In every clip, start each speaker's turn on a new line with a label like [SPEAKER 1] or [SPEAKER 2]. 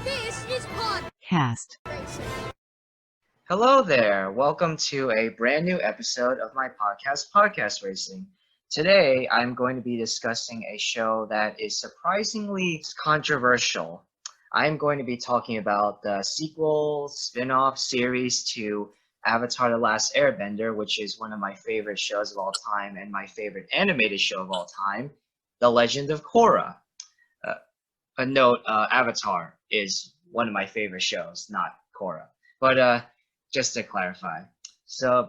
[SPEAKER 1] This is Pod
[SPEAKER 2] Cast.
[SPEAKER 1] Racing.
[SPEAKER 3] Hello there. Welcome to a brand new episode of my podcast, Podcast Racing. Today, I'm going to be discussing a show that is surprisingly controversial. I'm going to be talking about the sequel spin-off series to Avatar: The Last Airbender, which is one of my favorite shows of all time and my favorite animated show of all time, The Legend of Korra. A note, Avatar is one of my favorite shows, not Korra. But just to clarify. So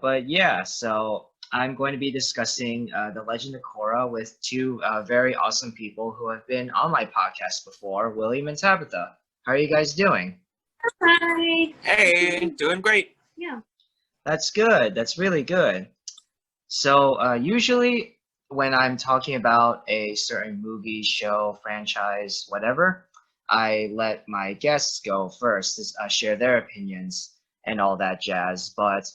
[SPEAKER 3] I'm going to be discussing The Legend of Korra with two very awesome people who have been on my podcast before, William and Tabetha. How are you guys doing?
[SPEAKER 4] Hi.
[SPEAKER 5] Hey, doing great.
[SPEAKER 4] Yeah.
[SPEAKER 3] That's good. That's really good. So usually when I'm talking about a certain movie, show, franchise, whatever, I let my guests go first to share their opinions and all that jazz. But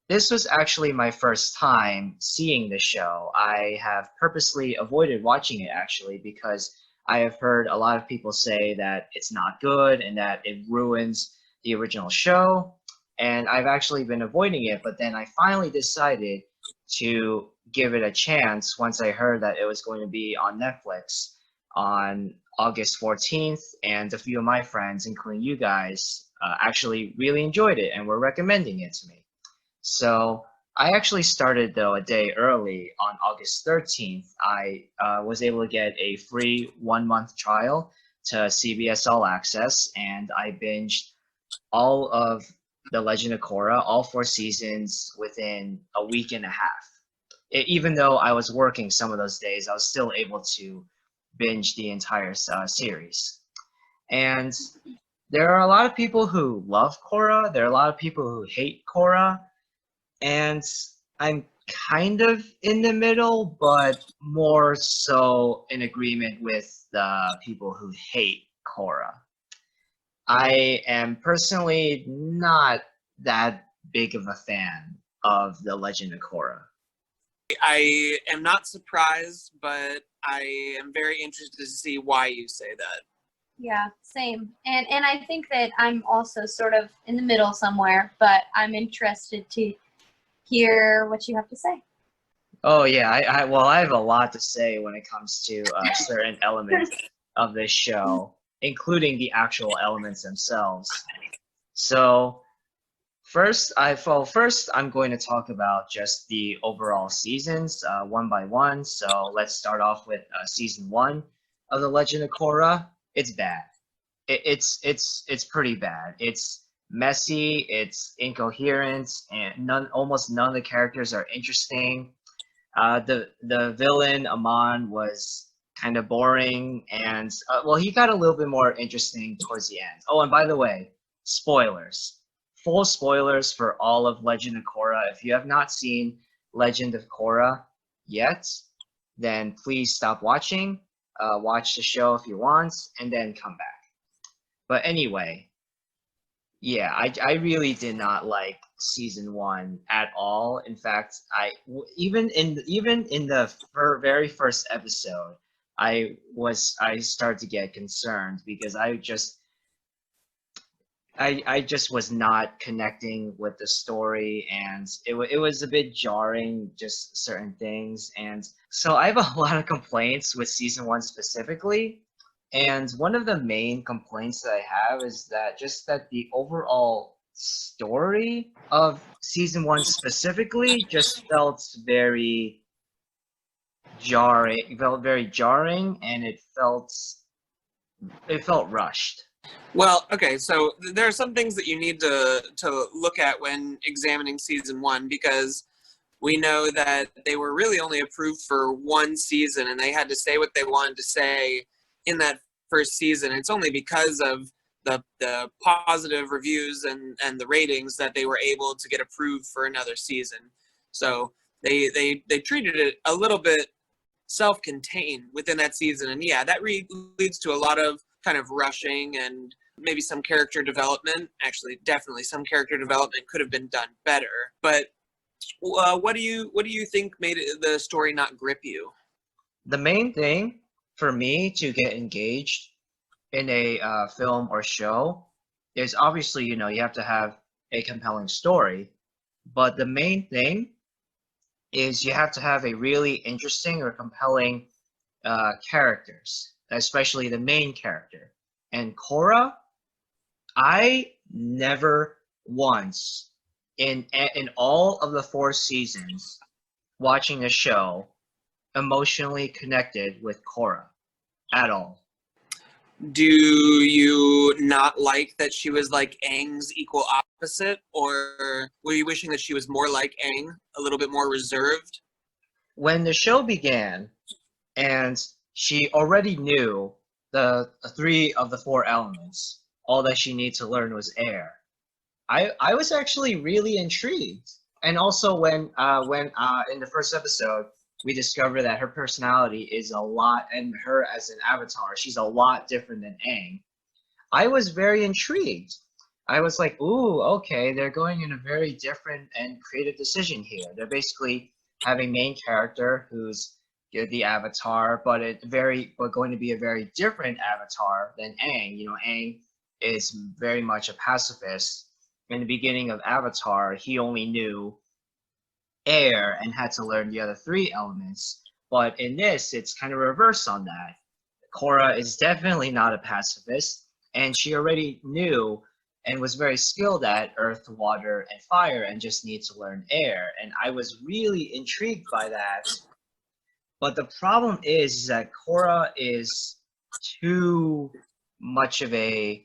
[SPEAKER 3] this was actually my first time seeing the show. I have purposely avoided watching it actually because I have heard a lot of people say that it's not good and that it ruins the original show. And I've actually been avoiding it, but then I finally decided to give it a chance once I heard that it was going to be on Netflix on August 14th, and a few of my friends, including you guys, actually really enjoyed it and were recommending it to me. So I actually started though a day early on August 13th. I was able to get a free 1-month trial to CBS All Access, and I binged all of The Legend of Korra, all 4 seasons within a week and a half. Even though I was working some of those days, I was still able to binge the entire series. And there are a lot of people who love Korra. There are a lot of people who hate Korra. And I'm kind of in the middle, but more so in agreement with the people who hate Korra. I am personally not that big of a fan of The Legend of Korra.
[SPEAKER 5] I am not surprised, but I am very interested to see why you say that.
[SPEAKER 4] Yeah, same. And I think that I'm also sort of in the middle somewhere, but I'm interested to hear what you have to say.
[SPEAKER 3] Oh yeah, I have a lot to say when it comes to certain elements of this show, including the actual elements themselves. So first, I'm going to talk about just the overall seasons, one by one. So let's start off with season 1 of The Legend of Korra. It's bad. It's pretty bad. It's messy. It's incoherent, and almost none of the characters are interesting. The villain Amon was kind of boring, and he got a little bit more interesting towards the end. Oh, and by the way, spoilers. Full spoilers for all of Legend of Korra. If you have not seen Legend of Korra yet, then please stop watching. Watch the show if you want, and then come back. But anyway, yeah, I really did not like season 1 at all. In fact, even in the very first episode, I started to get concerned because I just was not connecting with the story, and it was a bit jarring, just certain things. And so I have a lot of complaints with season 1 specifically. And one of the main complaints that I have is that the overall story of season 1 specifically just felt very jarring. It felt very jarring, and it felt rushed.
[SPEAKER 5] Well, okay, so there are some things that you need to look at when examining season 1, because we know that they were really only approved for 1 season, and they had to say what they wanted to say in that first season. It's only because of the positive reviews and the ratings that they were able to get approved for another season. So they treated it a little bit self-contained within that season, and yeah, that leads to a lot of kind of rushing and maybe some character development. Actually, definitely some character development could have been done better. But what do you think made the story not grip you?
[SPEAKER 3] The main thing for me to get engaged in a film or show is obviously, you have to have a compelling story, but the main thing is you have to have a really interesting or compelling characters, especially the main character. And Korra, I never once in all of the 4 seasons watching a show emotionally connected with Korra at all.
[SPEAKER 5] Do you not like that she was like Aang's equal opposite, or were you wishing that she was more like Aang, a little bit more reserved?
[SPEAKER 3] When the show began and she already knew the 3 of the 4 elements, all that she needed to learn was air. I was actually really intrigued. And also when in the first episode we discover that her personality is a lot, and her as an avatar, she's a lot different than Aang. I was very intrigued. I was like, ooh, okay, they're going in a very different and creative decision here. They're basically having main character who's the avatar, but going to be a very different avatar than Aang. Aang is very much a pacifist. In the beginning of Avatar, he only knew air and had to learn the other 3 elements. But in this, it's kind of reverse on that. Korra is definitely not a pacifist, and she already knew and was very skilled at earth, water, and fire, and just needs to learn air. And I was really intrigued by that. But the problem is that Korra is too much of a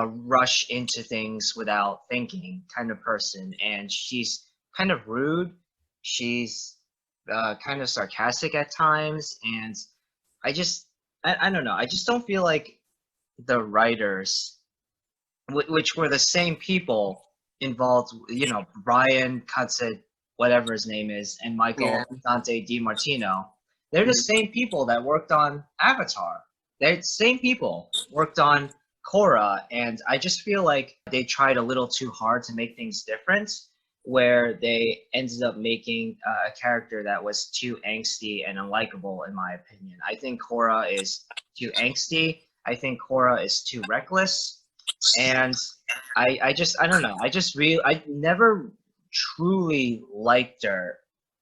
[SPEAKER 3] rush into things without thinking kind of person, and she's kind of rude. She's kind of sarcastic at times, and I don't know. I just don't feel like the writers, which were the same people involved, Brian Cutzit, whatever his name is, and Michael Dante DiMartino, they're the same people that worked on Avatar. They're the same people worked on Korra, and I just feel like they tried a little too hard to make things different, where they ended up making a character that was too angsty and unlikable, in my opinion. I think Korra is too angsty. I think Korra is too reckless, and I don't know. I never truly liked her,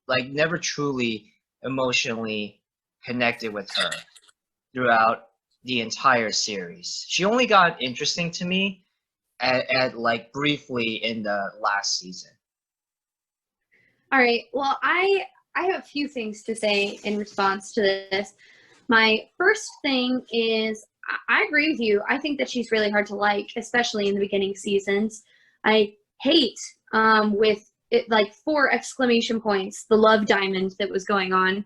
[SPEAKER 3] like never truly emotionally connected with her throughout the entire series. She only got interesting to me at like briefly in the last season.
[SPEAKER 4] All right. Well, I have a few things to say in response to this. My first thing is I agree with you. I think that she's really hard to like, especially in the beginning seasons. I hate with it like 4 exclamation points the love diamond that was going on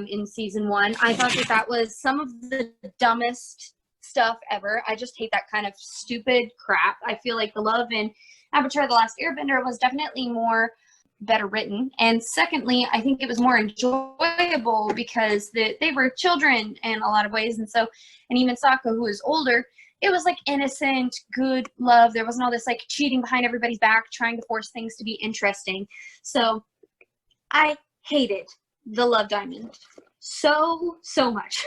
[SPEAKER 4] in season 1. I thought that was some of the dumbest stuff ever. I just hate that kind of stupid crap. I feel like the love in Avatar: The Last Airbender was definitely better written, and secondly, I think it was more enjoyable because they were children in a lot of ways, and even Sokka, who was older, it was like innocent, good love. There wasn't all this like cheating behind everybody's back, trying to force things to be interesting. So I hated the love diamond so much.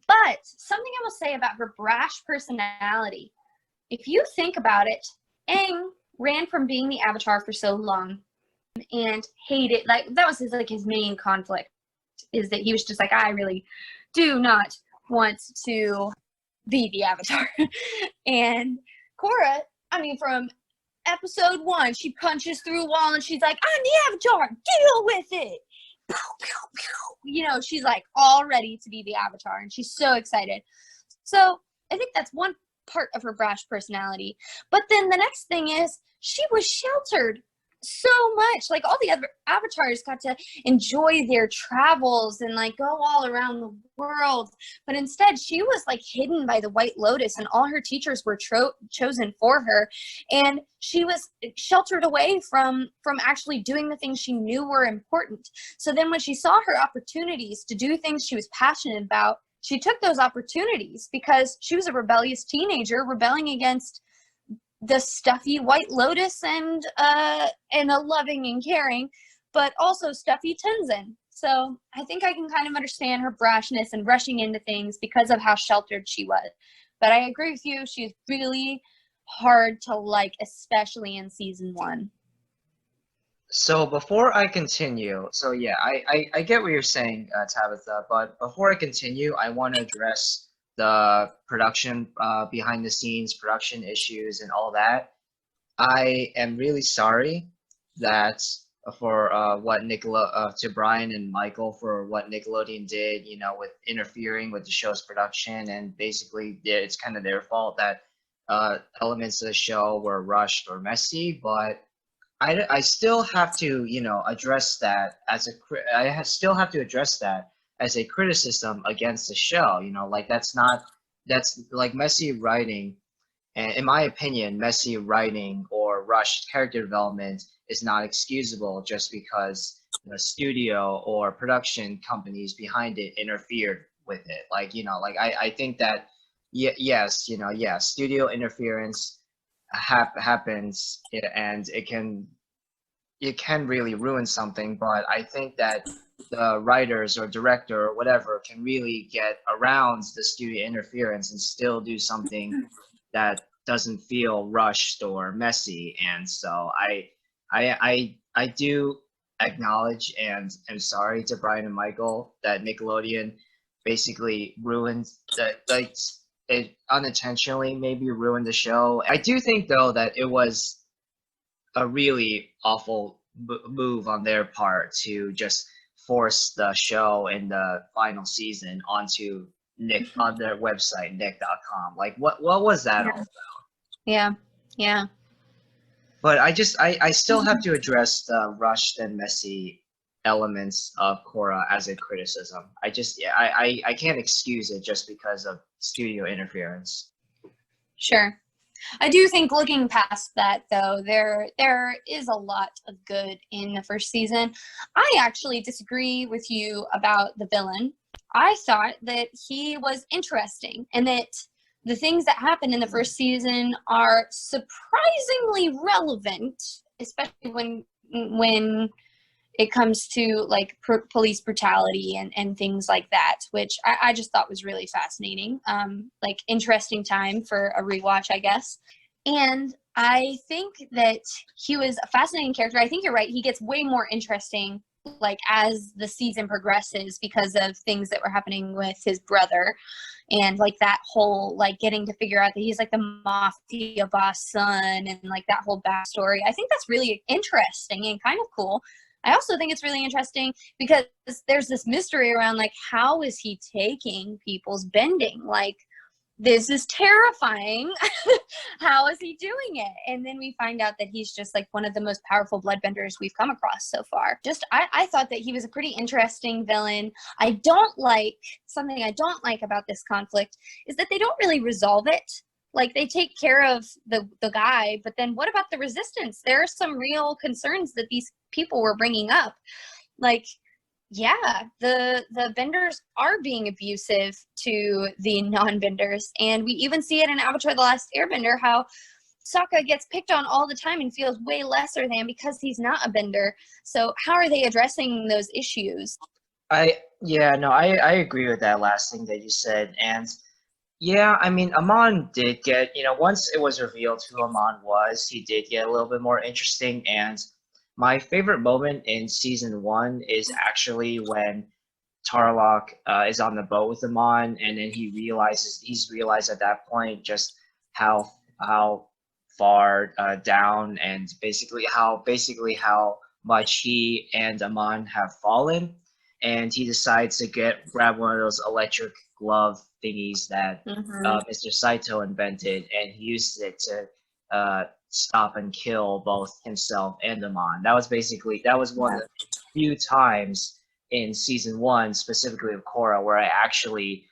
[SPEAKER 4] But something I will say about her brash personality, if you think about it, Aang ran from being the Avatar for so long and hated, like that was his main conflict, is that he was just like, I really do not want to be the Avatar. And Korra, I mean, from episode 1, she punches through a wall and she's like, I'm the Avatar, deal with it. Pew, pew, pew. She's like all ready to be the Avatar, and she's so excited. So I think that's one part of her brash personality. But then the next thing is she was sheltered so much. Like all the other avatars got to enjoy their travels and like go all around the world, but instead she was like hidden by the White Lotus, and all her teachers were chosen for her, and she was sheltered away from actually doing the things she knew were important. So then when she saw her opportunities to do things she was passionate about, she took those opportunities because she was a rebellious teenager rebelling against the stuffy White Lotus and a loving and caring, but also stuffy Tenzin. So I think I can kind of understand her brashness and rushing into things because of how sheltered she was. But I agree with you. She's really hard to like, especially in season 1.
[SPEAKER 3] So before I continue, so yeah, I get what you're saying, Tabitha, but before I continue, I want to address the production, behind the scenes production issues and all that. I am really sorry that for to Brian and Michael for what Nickelodeon did, you know, with interfering with the show's production, and basically it's kind of their fault that elements of the show were rushed or messy, but I still have to, you know, address that as still have to address that as a criticism against the show. You know, like that's like messy writing, and in my opinion, messy writing or rushed character development is not excusable just because the studio or production companies behind it interfered with it. Like, you know, like I think that yes, you know, yeah, studio interference happens, and it can really ruin something, but I think that the writers or director or whatever can really get around the studio interference and still do something that doesn't feel rushed or messy. And so I do acknowledge and am sorry to Brian and Michael that Nickelodeon basically ruined like it unintentionally maybe ruined the show. I do think though that it was a really awful move on their part to just force the show in the final season onto Nick on their website nick.com. Like what was that all?
[SPEAKER 4] Yeah.
[SPEAKER 3] But I still have to address the rushed and messy elements of Korra as a criticism. I can't excuse it just because of studio interference.
[SPEAKER 4] Sure. I do think looking past that, though, there is a lot of good in the first season. I actually disagree with you about the villain. I thought that he was interesting and that the things that happen in the first season are surprisingly relevant, especially when it comes to like police brutality and things like that, which I just thought was really fascinating. Like interesting time for a rewatch, I guess. And I think that he was a fascinating character. I think you're right. He gets way more interesting like as the season progresses because of things that were happening with his brother and like that whole like getting to figure out that he's like the mafia boss son and like that whole backstory. I think that's really interesting and kind of cool. I also think it's really interesting because there's this mystery around like how is he taking people's bending? Like this is terrifying. How is he doing it? And then we find out that he's just like one of the most powerful bloodbenders we've come across so far. I thought that he was a pretty interesting villain. Something I don't like about this conflict is that they don't really resolve it. Like they take care of the guy, but then what about the resistance? There are some real concerns that these people were bringing up. Like, yeah, the benders are being abusive to the non-benders, and we even see it in Avatar: The Last Airbender how Sokka gets picked on all the time and feels way lesser than because he's not a bender. So how are they addressing those issues?
[SPEAKER 3] I agree with that last thing that you said. And yeah, I mean, Amon did get, once it was revealed who Amon was, he did get a little bit more interesting. And my favorite moment in season 1 is actually when Tarlok is on the boat with Amon, and then he's realized at that point just how far down and basically how much he and Amon have fallen, and he decides to grab one of those electric glove thingies that Mr. Saito invented, and he uses it to stop and kill both himself and Amon. That was one of the few times in season 1, specifically of Korra, where I actually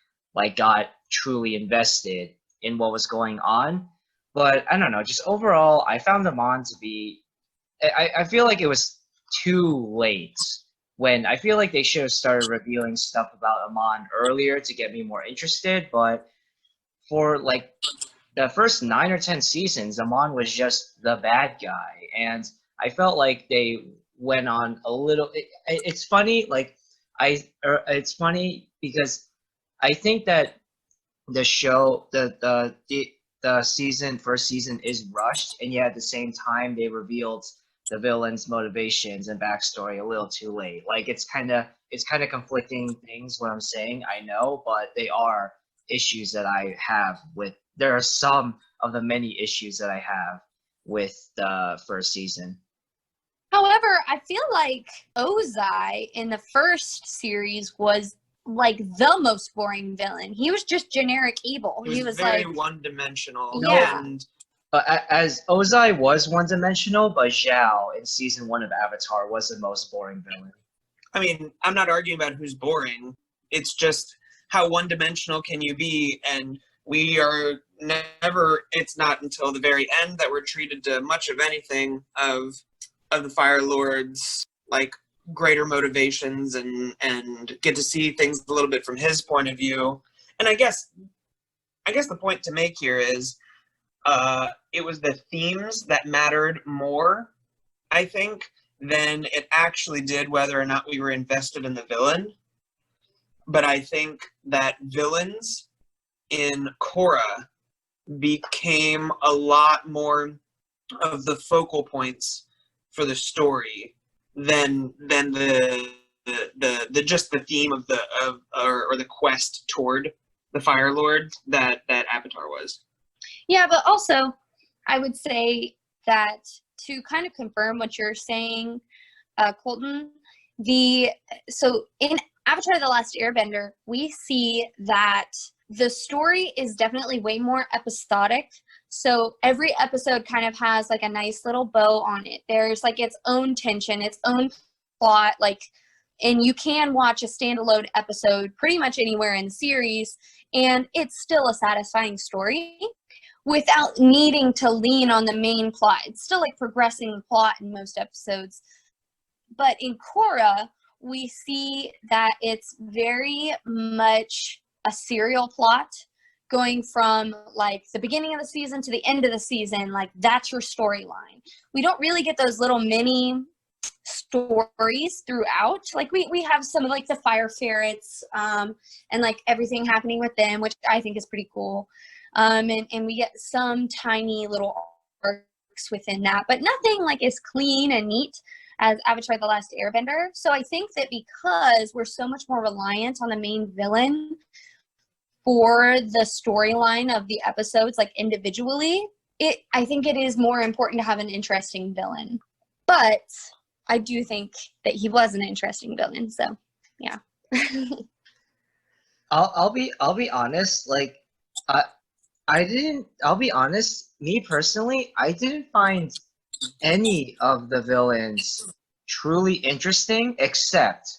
[SPEAKER 3] got truly invested in what was going on. But I don't know, just overall, I found Amon to be. I feel like it was too late. When I feel like they should have started revealing stuff about Amon earlier to get me more interested, but for the first 9 or 10 seasons, Amon was just the bad guy, and I felt like they went on a little. It's funny, it's funny because I think that the show, the season, first season is rushed, and yet at the same time they revealed the villain's motivations and backstory a little too late. Like it's kind of conflicting things. What I'm saying, I know, but they are issues that I have with. There are some of the many issues that I have with the first season.
[SPEAKER 4] However, I feel like Ozai in the first series was like the most boring villain. He was just generic evil.
[SPEAKER 5] He was very one-dimensional.
[SPEAKER 4] Yeah.
[SPEAKER 5] And
[SPEAKER 3] As Ozai was one-dimensional, but Zhao in season 1 of Avatar was the most boring villain.
[SPEAKER 5] I mean, I'm not arguing about who's boring. It's just how one-dimensional can you be? And we are never, it's not until the very end that we're treated to much of anything of the Fire Lord's, like, greater motivations and get to see things a little bit from his point of view. And I guess the point to make here is it was the themes that mattered more, I think, than it actually did whether or not we were invested in the villain. But I think that villains in Korra became a lot more of the focal points for the story than the just the theme of or the quest toward the Fire Lord that Avatar was.
[SPEAKER 4] Yeah, but also I would say that to kind of confirm what you're saying, Colton, so in Avatar: The Last Airbender, we see that the story is definitely way more episodic. So every episode kind of has like a nice little bow on it. There's like its own tension, its own plot, like, and you can watch a standalone episode pretty much anywhere in the series, and it's still a satisfying story without needing to lean on the main plot. It's still like progressing the plot in most episodes. But in Korra, we see that it's very much a serial plot going from like the beginning of the season to the end of the season. Like that's your storyline. We don't really get those little mini stories throughout. Like we have some of like the fire ferrets and like everything happening with them, which I think is pretty cool. And we get some tiny little arcs within that, but nothing like as clean and neat as Avatar: The Last Airbender. So I think that because we're so much more reliant on the main villain for the storyline of the episodes, like individually, I think it is more important to have an interesting villain. But I do think that he was an interesting villain, so yeah.
[SPEAKER 3] I'll be honest, like I'll be honest, me personally, I didn't find any of the villains truly interesting except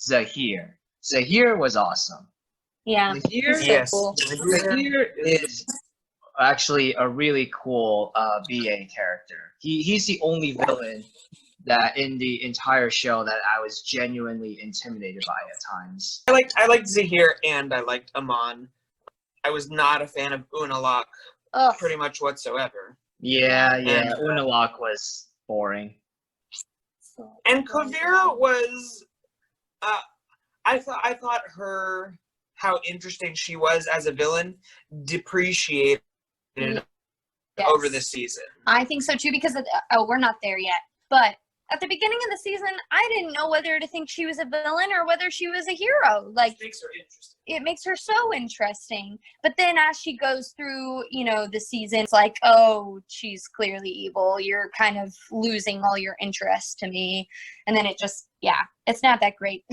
[SPEAKER 3] Zahir. Zahir was awesome.
[SPEAKER 4] Yeah,
[SPEAKER 3] Zahir,
[SPEAKER 4] he's so
[SPEAKER 5] Yes.
[SPEAKER 4] cool.
[SPEAKER 3] Zahir is actually a really cool BA character. He's the only villain that in the entire show that I was genuinely intimidated by at times.
[SPEAKER 5] I liked Zahir and I liked Amon. I was not a fan of Unalok
[SPEAKER 4] Ugh.
[SPEAKER 5] pretty much whatsoever.
[SPEAKER 3] Yeah,
[SPEAKER 5] And-
[SPEAKER 3] Unalok was boring.
[SPEAKER 5] And Kavira was I thought how interesting she was as a villain depreciated
[SPEAKER 4] Yes.
[SPEAKER 5] over the season.
[SPEAKER 4] I think so too, because we're not there yet. But at the beginning of the season, I didn't know whether to think she was a villain or whether she was a hero. Like,
[SPEAKER 5] It makes her interesting.
[SPEAKER 4] it makes her so interesting. But then as she goes through, the season, it's like, oh, she's clearly evil. You're kind of losing all your interest to me. And then it just, it's not that great.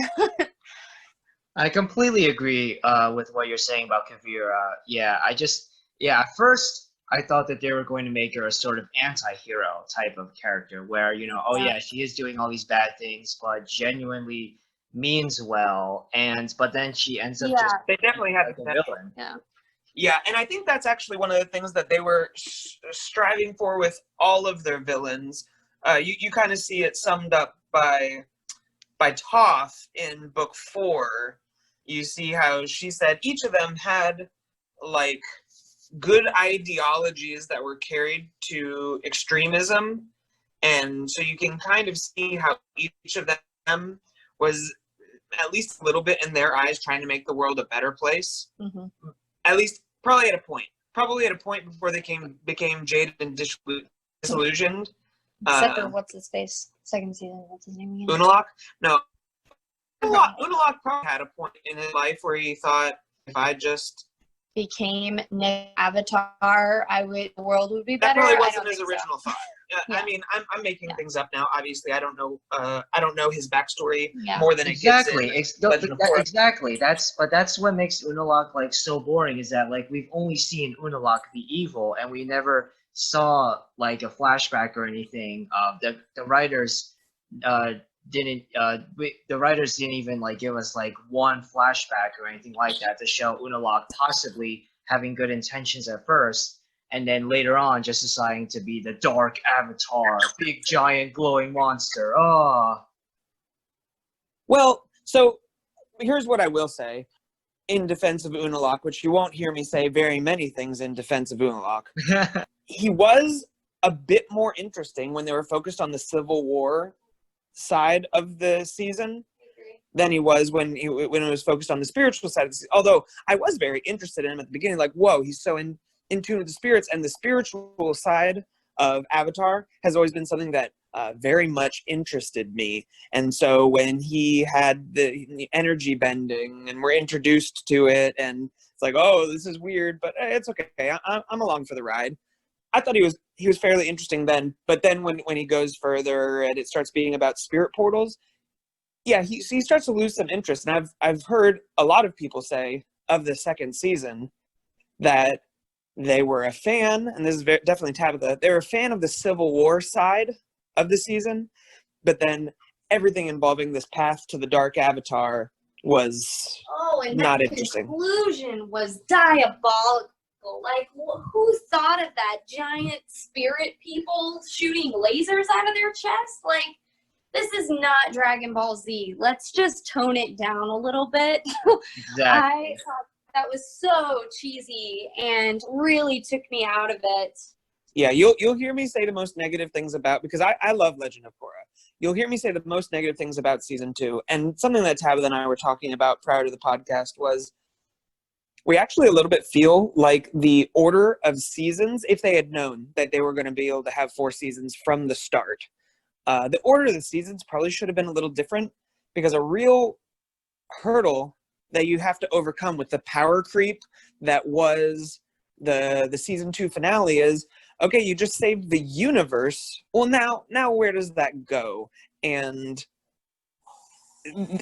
[SPEAKER 3] I completely agree with what you're saying about Kavira. At first I thought that they were going to make her a sort of anti-hero type of character where, she is doing all these bad things, but genuinely means well. But then she ends up just
[SPEAKER 5] They definitely had
[SPEAKER 3] like a
[SPEAKER 5] that.
[SPEAKER 3] villain.
[SPEAKER 5] Yeah, and I think that's actually one of the things that they were striving for with all of their villains. You kind of see it summed up by Toph in book 4. You see how she said each of them had like good ideologies that were carried to extremism, and so you can kind of see how each of them them was at least a little bit in their eyes trying to make the world a better place.
[SPEAKER 4] Mm-hmm.
[SPEAKER 5] At least, probably at a point. Probably at a point before they became jaded and disillusioned.
[SPEAKER 4] Except for what's his face? Second season. What's his name again?
[SPEAKER 5] Unalok? No. Unalok probably had a point in his life where he thought, if I just
[SPEAKER 4] became Nick Avatar, the world would be
[SPEAKER 5] that
[SPEAKER 4] better.
[SPEAKER 5] probably wasn't his original thought.
[SPEAKER 4] Yeah.
[SPEAKER 5] I mean, I'm making things up now. Obviously, I don't know his backstory
[SPEAKER 4] Yeah.
[SPEAKER 5] more than
[SPEAKER 3] Exactly.
[SPEAKER 5] it gives in Legend of Korra.
[SPEAKER 3] Exactly. That's what makes Unalak like so boring is that like we've only seen Unalak be evil and we never saw like a flashback or anything. The writers didn't the writers didn't even like give us like one flashback or anything like that to show Unalak possibly having good intentions at first. And then later on, just deciding to be the dark avatar, big, giant, glowing monster. Oh.
[SPEAKER 5] Well, so here's what I will say in defense of Unalak, which you won't hear me say very many things in defense of Unalak. He was a bit more interesting when they were focused on the Civil War side of the season than he was when it was focused on the spiritual side of the season. Although I was very interested in him at the beginning, like, whoa, he's so in tune with the spirits, and the spiritual side of Avatar has always been something that very much interested me. And so when he had the energy bending and we're introduced to it, and it's like, oh, this is weird, but it's okay. I'm along for the ride. I thought he was fairly interesting then, but then when he goes further and it starts being about spirit portals, yeah, he starts to lose some interest. And I've heard a lot of people say of the second season that they were a fan, and this is definitely Tabetha, they were a fan of the Civil War side of the season, but then everything involving this path to the Dark Avatar was not interesting.
[SPEAKER 4] The conclusion was diabolical. Like, who thought of that? Giant spirit people shooting lasers out of their chests? Like, this is not Dragon Ball Z. Let's just tone it down a little bit.
[SPEAKER 3] Exactly.
[SPEAKER 4] I thought that was so cheesy and really took me out of it.
[SPEAKER 5] Yeah, you'll hear me say the most negative things about, because I love Legend of Korra. You'll hear me say the most negative things about season 2. And something that Tabitha and I were talking about prior to the podcast was we actually a little bit feel like the order of seasons, if they had known that they were going to be able to have 4 seasons from the start, the order of the seasons probably should have been a little different, because a real hurdle that you have to overcome with the power creep that was the season 2 finale is, okay, you just saved the universe. Well, now where does that go? And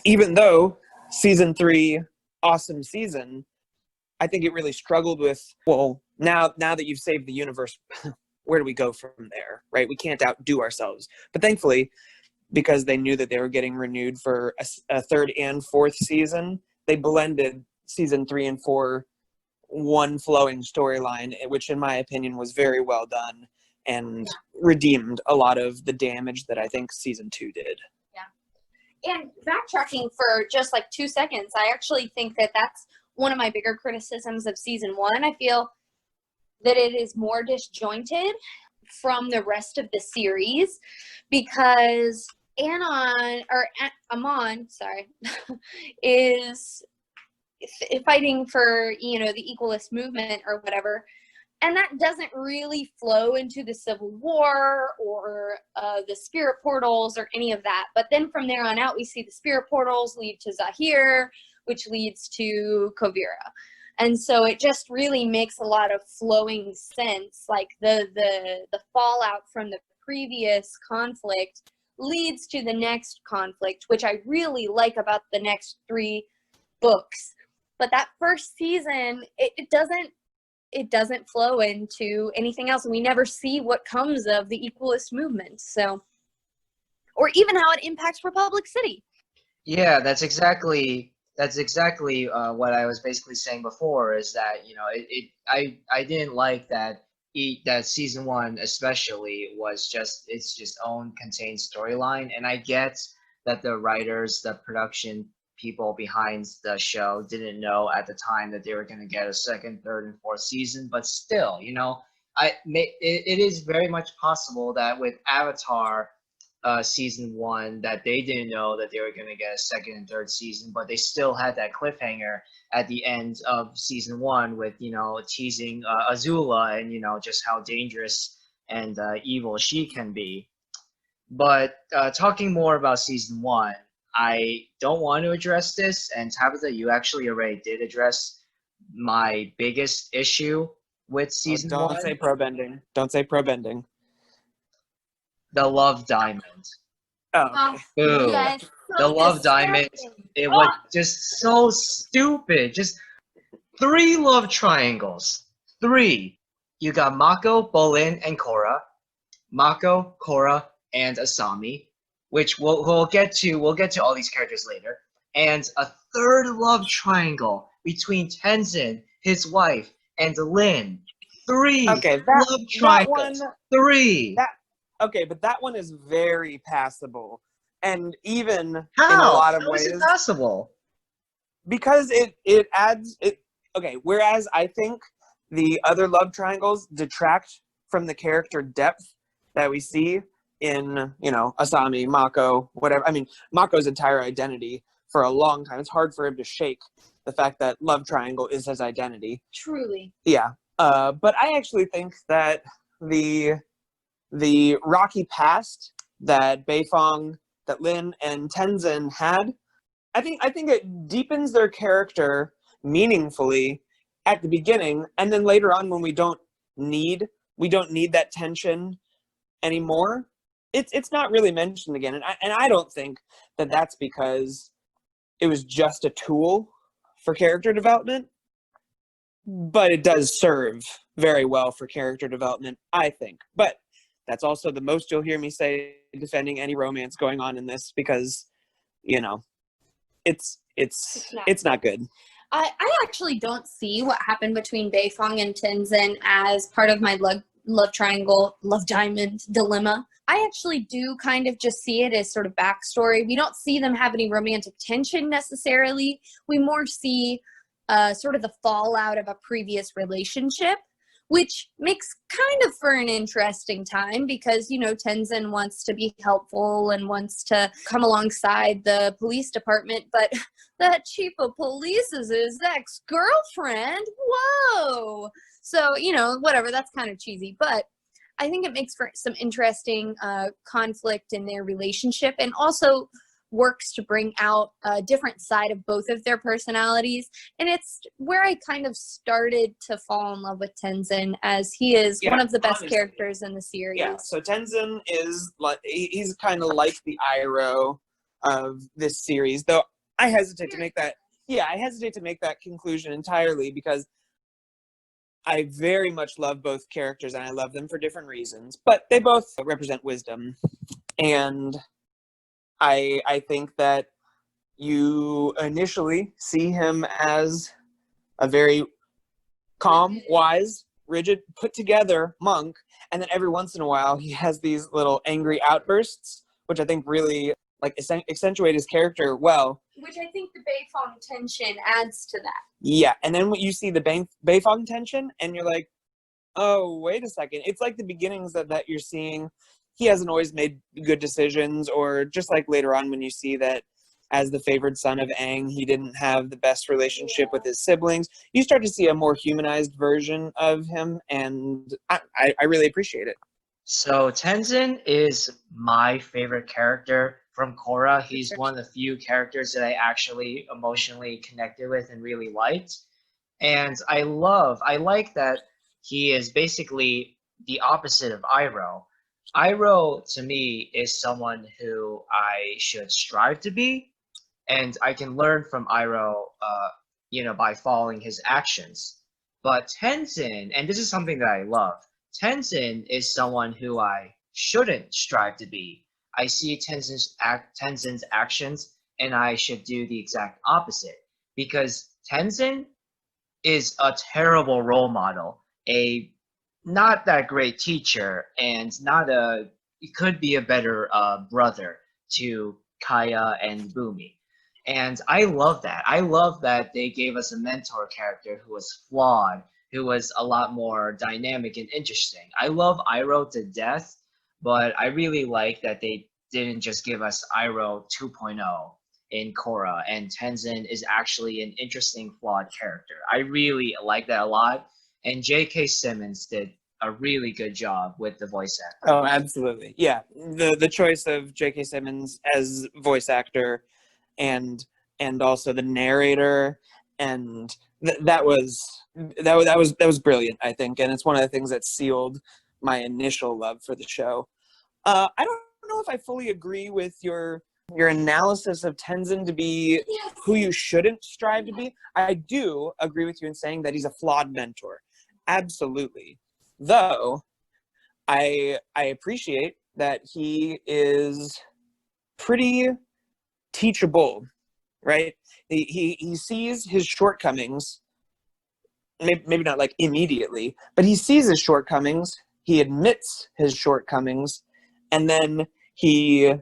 [SPEAKER 5] even though season 3, awesome season, I think it really struggled with, well, now that you've saved the universe, where do we go from there, right? We can't outdo ourselves. But thankfully, because they knew that they were getting renewed for a 3rd and 4th season, they blended season 3 and 4 one flowing storyline, which in my opinion was very well done and redeemed a lot of the damage that I think season 2 did.
[SPEAKER 4] Yeah. And backtracking for just like 2 seconds, I actually think that that's one of my bigger criticisms of season 1. I feel that it is more disjointed from the rest of the series because Amon, is fighting for, the equalist movement or whatever. And that doesn't really flow into the Civil War or the spirit portals or any of that. But then from there on out, we see the spirit portals lead to Zahir, which leads to Kovira. And so it just really makes a lot of flowing sense. Like the fallout from the previous conflict leads to the next conflict, which I really like about the next 3 books. But that first season, it doesn't flow into anything else, and we never see what comes of the equalist movement. So, or even how it impacts Republic City.
[SPEAKER 3] Yeah, that's exactly what I was basically saying before. Is that I didn't like that that season 1 especially was just its own contained storyline, and I get that the writers, the production people behind the show didn't know at the time that they were going to get a 2nd, 3rd, and 4th season. But still, it is very much possible that with Avatar, season 1 that they didn't know that they were going to get a second and third season, but they still had that cliffhanger at the end of season 1 with, teasing Azula and, just how dangerous and evil she can be. But talking more about season 1, I don't want to address this, and Tabitha, you actually already did address my biggest issue with season
[SPEAKER 5] Don't
[SPEAKER 3] 1,
[SPEAKER 5] say pro bending. Don't say pro bending.
[SPEAKER 3] the love diamond.
[SPEAKER 5] Oh, okay.
[SPEAKER 3] Boo.
[SPEAKER 4] Yes,
[SPEAKER 3] The
[SPEAKER 4] so
[SPEAKER 3] love diamond,
[SPEAKER 4] disgusting.
[SPEAKER 3] it was just so stupid. Just 3 love triangles. 3. You got Mako, Bolin, and Korra. Mako, Korra, and Asami, which we'll get to. We'll get to all these characters later. And a third love triangle between Tenzin, his wife, and Lin. 3
[SPEAKER 5] Okay,
[SPEAKER 3] love triangles. 3.
[SPEAKER 5] Okay, but that one is very passable, and even in a
[SPEAKER 3] How?
[SPEAKER 5] lot of
[SPEAKER 3] How is
[SPEAKER 5] ways,
[SPEAKER 3] it possible?
[SPEAKER 5] because it adds it. Okay, whereas I think the other love triangles detract from the character depth that we see in Asami, Mako, whatever. I mean, Mako's entire identity for a long time. It's hard for him to shake the fact that love triangle is his identity.
[SPEAKER 4] Truly.
[SPEAKER 5] Yeah, but I actually think that the rocky past that Beifong, that Lin and Tenzin had, I think it deepens their character meaningfully at the beginning, and then later on when we don't need that tension anymore, it's not really mentioned again, and I don't think that that's because it was just a tool for character development, but it does serve very well for character development, I think. But that's also the most you'll hear me say defending any romance going on in this, because it's not good.
[SPEAKER 4] I actually don't see what happened between Beifong and Tenzin as part of my love triangle, love diamond dilemma. I actually do kind of just see it as sort of backstory. We don't see them have any romantic tension necessarily. We more see sort of the fallout of a previous relationship, which makes kind of for an interesting time because, Tenzin wants to be helpful and wants to come alongside the police department, but the chief of police is his ex-girlfriend. Whoa! So, whatever, that's kind of cheesy, but I think it makes for some interesting conflict in their relationship, and also works to bring out a different side of both of their personalities. And it's where I kind of started to fall in love with Tenzin, as he is one of the best characters in the series.
[SPEAKER 5] Yeah, so Tenzin is he's kind of like the Iroh of this series, though I hesitate to make that. Yeah, I hesitate to make that conclusion entirely, because I very much love both characters and I love them for different reasons, but they both represent wisdom. And I think that you initially see him as a very calm, wise, rigid, put together monk, and then every once in a while he has these little angry outbursts, which I think really accentuate his character well.
[SPEAKER 4] Which I think the Beifong tension adds to that.
[SPEAKER 5] Yeah, and then when you see the Beifong tension, and you're like, oh, wait a second. It's like the beginnings that you're seeing. He hasn't always made good decisions, or just like later on when you see that as the favored son of Aang, he didn't have the best relationship with his siblings. You start to see a more humanized version of him, and I really appreciate it.
[SPEAKER 3] So Tenzin is my favorite character from Korra. He's one of the few characters that I actually emotionally connected with and really liked. And I like that he is basically the opposite of Iroh. Iroh, to me, is someone who I should strive to be, and I can learn from Iroh, by following his actions. But Tenzin, and this is something that I love, Tenzin is someone who I shouldn't strive to be. I see Tenzin's actions, and I should do the exact opposite, because Tenzin is a terrible role model, a not that great teacher, and he could be a better brother to Kaya and Bumi. And I love that. I love that they gave us a mentor character who was flawed, who was a lot more dynamic and interesting. I love Iroh to death, but I really like that they didn't just give us Iroh 2.0 in Korra, and Tenzin is actually an interesting, flawed character. I really like that a lot, and J.K. Simmons did a really good job with the voice acting.
[SPEAKER 5] Oh, absolutely. Yeah. The choice of J.K. Simmons as voice actor and also the narrator, and that was brilliant, I think, and it's one of the things that sealed my initial love for the show. I don't know if I fully agree with your analysis of Tenzin to be who you shouldn't strive to be. I do agree with you in saying that he's a flawed mentor. Absolutely. Though I appreciate that he is pretty teachable, right? He sees his shortcomings, maybe not like immediately, but he sees his shortcomings, he admits his shortcomings, and then he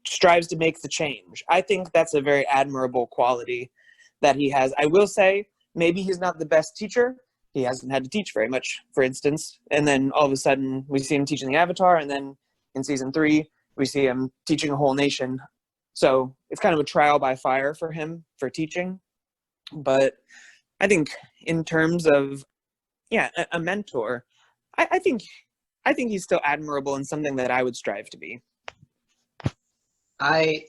[SPEAKER 5] strives to make the change. I think that's a very admirable quality that he has. I will say, maybe he's not the best teacher. He hasn't had to teach very much, for instance. And then all of a sudden, we see him teaching the Avatar, and then in season 3, we see him teaching a whole nation. So it's kind of a trial by fire for him for teaching. But I think in terms of, a mentor, I think he's still admirable and something that I would strive to be.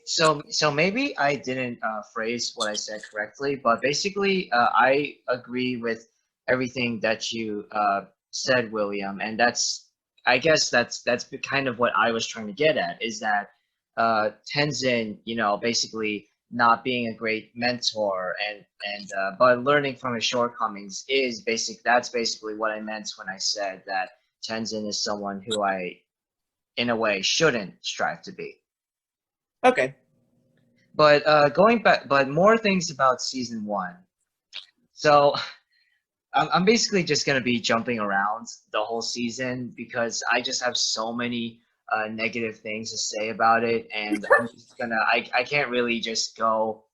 [SPEAKER 3] So maybe I didn't phrase what I said correctly, but basically I agree with everything that you said, William, and I guess that's kind of what I was trying to get at, is that Tenzin, basically not being a great mentor and but learning from his shortcomings that's basically what I meant when I said that Tenzin is someone who I, in a way, shouldn't strive to be.
[SPEAKER 5] Okay.
[SPEAKER 3] But going back, but more things about season 1. So I'm basically just gonna be jumping around the whole season because I just have so many negative things to say about it, and I'm just I can't really just go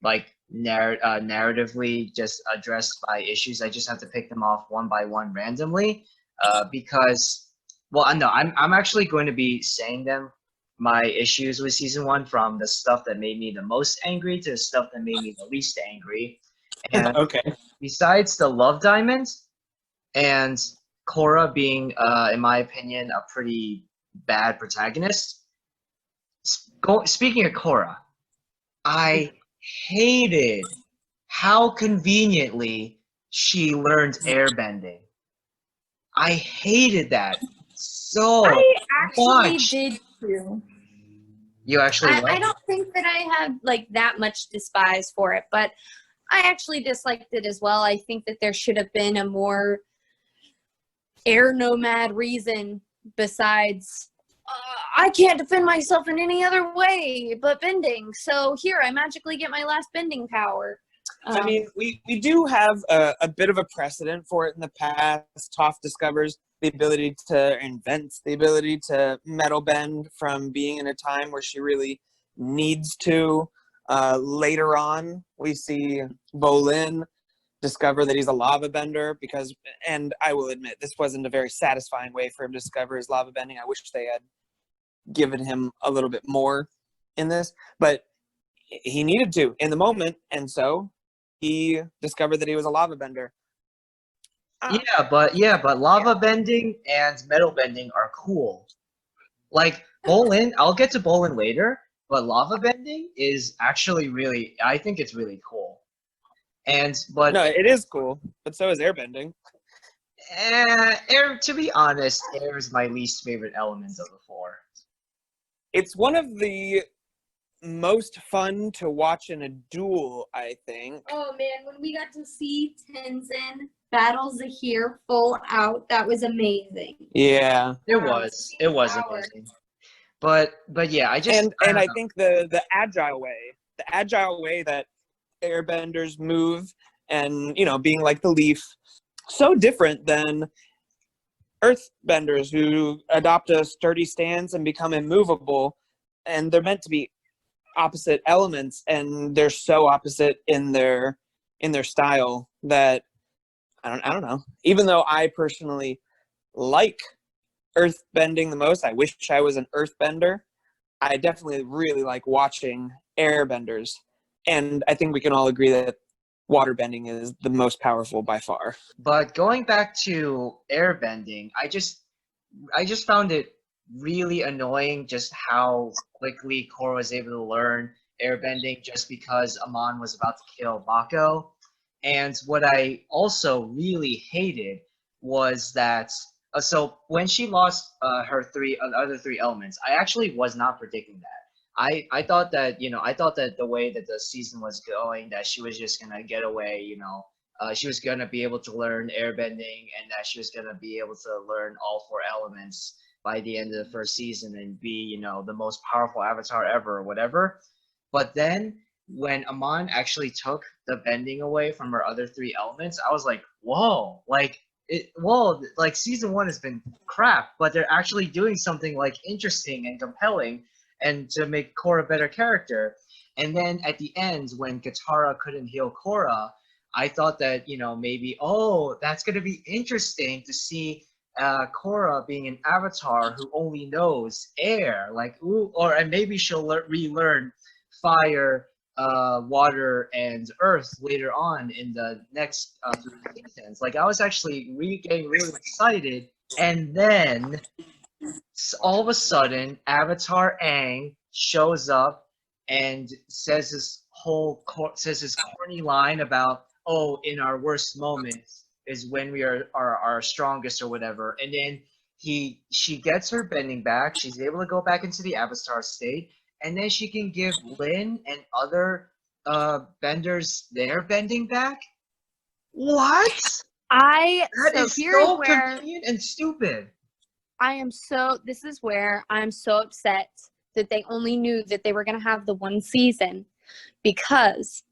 [SPEAKER 3] like narratively just address by issues. I just have to pick them off one by one randomly because, well, no, I'm actually going to be saying them, my issues with season 1, from the stuff that made me the most angry to the stuff that made me the least angry. And
[SPEAKER 5] Okay.
[SPEAKER 3] besides the love diamond and Korra being, in my opinion, a pretty bad protagonist. Speaking of Korra, I hated how conveniently she learned airbending. I hated that so
[SPEAKER 4] I actually
[SPEAKER 3] much.
[SPEAKER 4] did too.
[SPEAKER 3] You actually
[SPEAKER 4] I don't think that I have like that much despise for it, but I actually disliked it as well. I think that there should have been a more air nomad reason besides I can't defend myself in any other way but bending. So here, I magically get my last bending power.
[SPEAKER 5] I mean, we do have a bit of a precedent for it in the past. Toph discovers the ability to invent the ability to metal bend from being in a time where she really needs to. Later on, we see Bolin discover that he's a lava bender because, and I will admit, this wasn't a very satisfying way for him to discover his lava bending. I wish they had given him a little bit more in this, but he needed to in the moment, and so he discovered that he was a lava bender.
[SPEAKER 3] Yeah, but lava bending and metal bending are cool. Like Bolin, I'll get to Bolin later, but lava bending is actually really, I think it's really cool. But
[SPEAKER 5] no, it is cool, but so is airbending.
[SPEAKER 3] Air, to be honest, air is my least favorite element of the 4.
[SPEAKER 5] It's one of the most fun to watch in a duel, I think.
[SPEAKER 4] Oh man, when we got to see Tenzin battle Zahir full out, that was amazing.
[SPEAKER 5] Yeah,
[SPEAKER 3] it was amazing. But yeah, I just
[SPEAKER 5] and I think the agile way that airbenders move, and being like the leaf, so different than earthbenders who adopt a sturdy stance and become immovable, and they're meant to be opposite elements, and they're so opposite in their style that I don't know. Even though I personally like earth bending the most. I wish I was an earthbender. I definitely really like watching airbenders. And I think we can all agree that water bending is the most powerful by far.
[SPEAKER 3] But going back to airbending, I just found it really annoying just how quickly Korra was able to learn airbending just because Amon was about to kill Mako. And what I also really hated was that so when she lost her other three elements, I actually was not predicting that. I thought that I thought that the way that the season was going, that she was just gonna get away, she was gonna be able to learn airbending, and that she was gonna be able to learn all four elements by the end of the first season and be, the most powerful avatar ever or whatever. But then when Amon actually took the bending away from her other three elements, I was like, whoa, like season one has been crap, but they're actually doing something like interesting and compelling and to make Korra a better character. And then at the end, when Katara couldn't heal Korra, I thought that, maybe, oh, that's going to be interesting to see Korra being an avatar who only knows air, and maybe she'll relearn fire, water, and earth later on in the next seasons. Like, I was actually getting really excited, and then all of a sudden, Avatar Aang shows up and says his corny line about, oh, in our worst moments is when we are our strongest or whatever. And then she gets her bending back. She's able to go back into the Avatar state, and then she can give Lin and other benders their bending back. What? That is so convenient and stupid.
[SPEAKER 4] This is where I'm so upset that they only knew that they were going to have the one season, because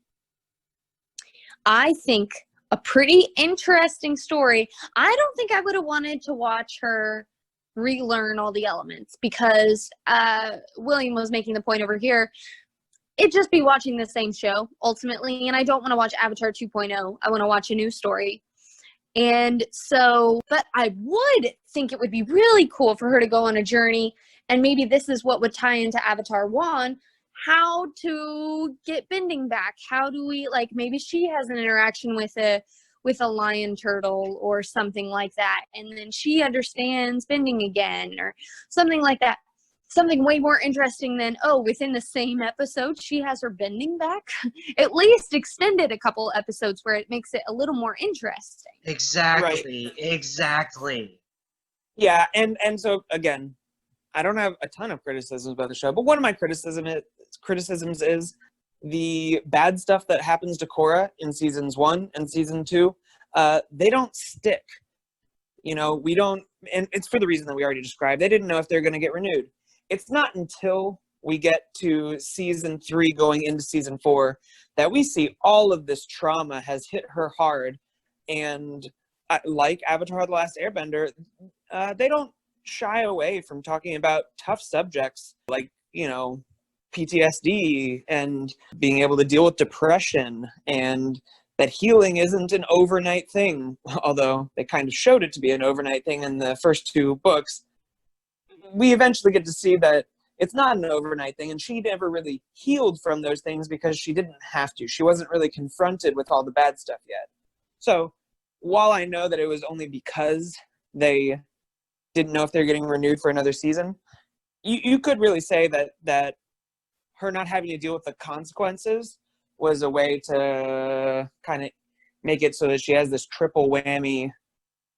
[SPEAKER 4] I think a pretty interesting story. I don't think I would have wanted to watch her relearn all the elements, because William was making the point over here. It'd just be watching the same show ultimately, and I don't want to watch Avatar 2.0. I want to watch a new story. And so, but I would think it would be really cool for her to go on a journey, and maybe this is what would tie into Avatar 1, how to get bending back. How do we, maybe she has an interaction with a lion turtle or something like that, and then she understands bending again or something like that. Something way more interesting than, within the same episode, she has her bending back. At least extended a couple episodes where it makes it a little more interesting.
[SPEAKER 3] Exactly.
[SPEAKER 5] Right.
[SPEAKER 3] Exactly.
[SPEAKER 5] Yeah, and so, again, I don't have a ton of criticisms about the show, but one of my criticisms is the bad stuff that happens to Korra in seasons 1 and season 2. They don't stick. We don't, and it's for the reason that we already described. They didn't know if they're going to get renewed. It's not until we get to season 3 going into season 4 that we see all of this trauma has hit her hard. And like Avatar: The Last Airbender, they don't shy away from talking about tough subjects like, PTSD and being able to deal with depression, and that healing isn't an overnight thing, although they kind of showed it to be an overnight thing in the first 2 books. We eventually get to see that it's not an overnight thing, and she never really healed from those things because she didn't have to. She wasn't really confronted with all the bad stuff yet. So while I know that it was only because they didn't know if they're getting renewed for another season, you could really say that her not having to deal with the consequences was a way to kind of make it so that she has this triple whammy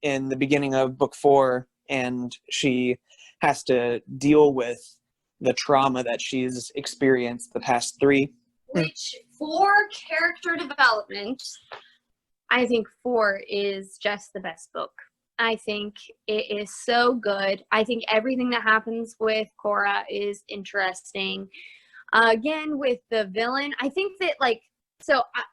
[SPEAKER 5] in the beginning of book 4, and she has to deal with the trauma that she's experienced the past 3.
[SPEAKER 4] Which, for character development, I think 4 is just the best book. I think it is so good. I think everything that happens with Korra is interesting. Again, with the villain, I think that,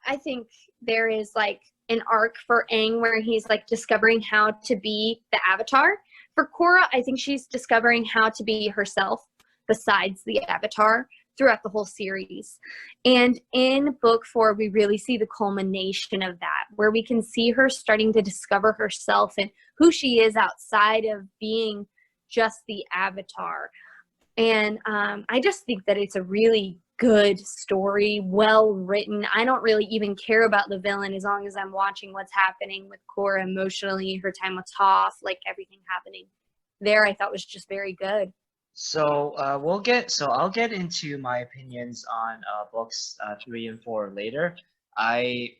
[SPEAKER 4] I think there is, an arc for Aang where he's, discovering how to be the Avatar. For Korra, I think she's discovering how to be herself besides the Avatar throughout the whole series. And in book 4, we really see the culmination of that, where we can see her starting to discover herself and who she is outside of being just the Avatar. And I just think that it's a really good story, well written. I don't really even care about the villain as long as I'm watching what's happening with Korra emotionally, her time with Toph, like everything happening there. I thought was just very good.
[SPEAKER 3] So I'll get into my opinions on books 3 and 4 later. I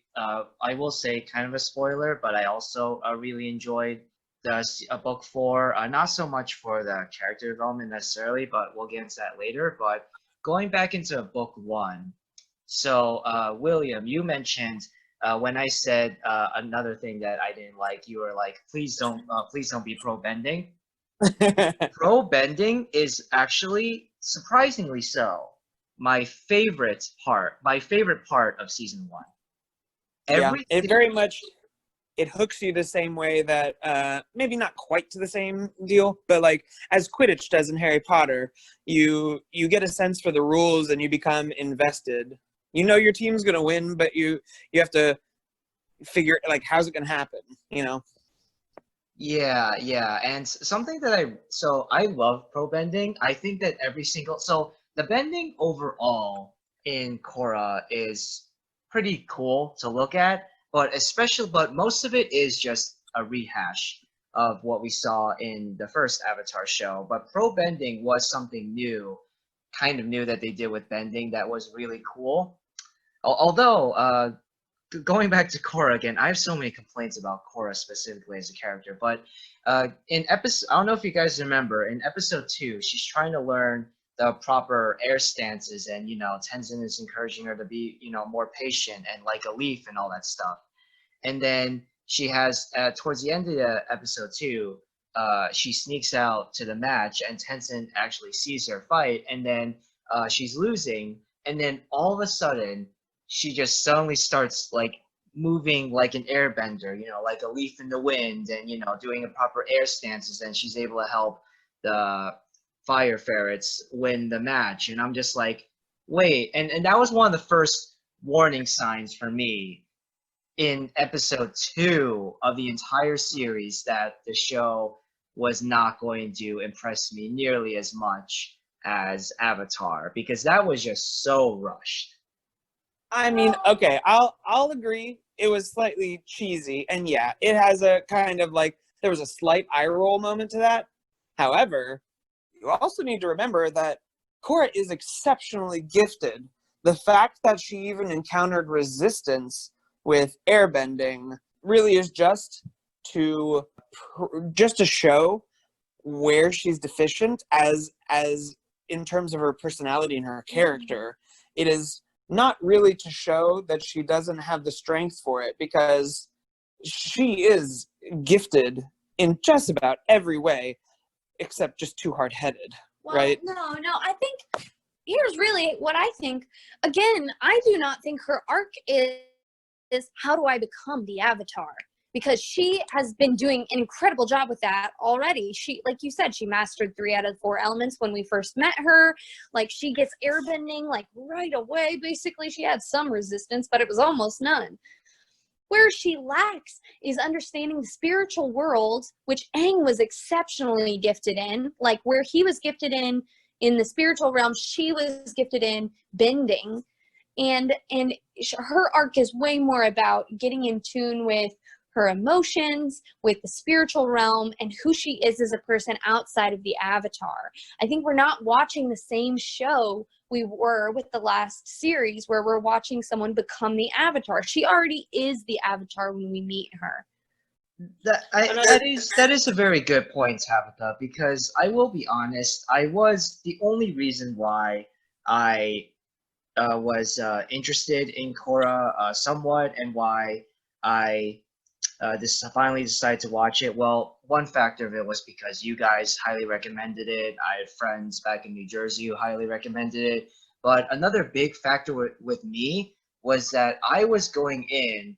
[SPEAKER 3] will say kind of a spoiler, but I also really enjoyed book 4. Not so much for the character development necessarily, but we'll get into that later. But going back into book 1, so William, you mentioned when I said another thing that I didn't like, you were like, please don't be pro bending. Pro bending is actually surprisingly so my favorite part of season 1.
[SPEAKER 5] Yeah, it
[SPEAKER 3] Everything.
[SPEAKER 5] very much, it hooks you the same way that maybe not quite to the same deal, but like as Quidditch does in Harry Potter, you get a sense for the rules and you become invested. You know your team's gonna win, but you have to figure like how's it gonna happen, you know?
[SPEAKER 3] Yeah, and something that I love pro bending. I think that the bending overall in Korra is pretty cool to look at, but most of it is just a rehash of what we saw in the first Avatar show. But pro bending was something new, kind of new that they did with bending that was really cool. Although going back to Korra again, I have so many complaints about Korra specifically as a character. But in episode, I don't know if you guys remember, in episode 2, she's trying to learn the proper air stances, and Tenzin is encouraging her to be more patient and like a leaf and all that stuff. And then she has towards the end of the episode 2, she sneaks out to the match, and Tenzin actually sees her fight, and then she's losing, and then all of a sudden she just suddenly starts like moving like an airbender, like a leaf in the wind, and doing a proper air stances, and she's able to help the fire ferrets win the match. And I'm just like, wait, and that was one of the first warning signs for me in episode 2 of the entire series that the show was not going to impress me nearly as much as Avatar, because that was just so rushed.
[SPEAKER 5] I mean, okay, I'll agree. It was slightly cheesy, and yeah, it has a kind of like there was a slight eye roll moment to that. However, you also need to remember that Korra is exceptionally gifted. The fact that she even encountered resistance with airbending really is just to show where she's deficient as in terms of her personality and her character. It is not really to show that she doesn't have the strength for it, because she is gifted in just about every way, except just too hard-headed,
[SPEAKER 4] Well,
[SPEAKER 5] right?
[SPEAKER 4] no, I think here's really what I think. Again, I do not think her arc is how do I become the Avatar? Because she has been doing an incredible job with that already. She, like you said, she mastered 3 out of 4 elements when we first met her. Like, she gets airbending like right away. Basically, she had some resistance, but it was almost none. Where she lacks is understanding the spiritual world, which Aang was exceptionally gifted in. Like, where he was gifted in the spiritual realm, she was gifted in bending. And her arc is way more about getting in tune with her emotions, with the spiritual realm, and who she is as a person outside of the Avatar. I think we're not watching the same show we were with the last series, where we're watching someone become the Avatar. She already is the Avatar when we meet her.
[SPEAKER 3] That is a very good point, Tabitha, because I will be honest, the only reason why I was interested in Korra somewhat, and why I finally decided to watch it. Well, one factor of it was because you guys highly recommended it. I had friends back in New Jersey who highly recommended it. But another big factor with me was that I was going in,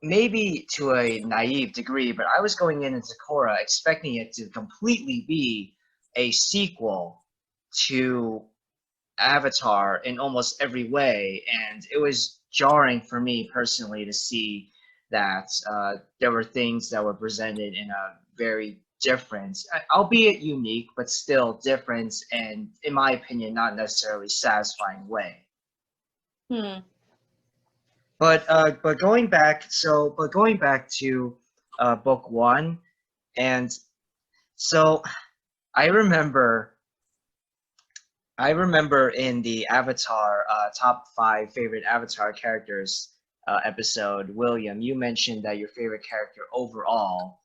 [SPEAKER 3] maybe to a naive degree, but I was going into Korra expecting it to completely be a sequel to Avatar in almost every way, and it was jarring for me personally to see that there were things that were presented in a very different, albeit unique, but still different, and in my opinion, not necessarily satisfying way. But going back to book one, and so I remember in the Avatar top 5 favorite Avatar characters episode, William, you mentioned that your favorite character overall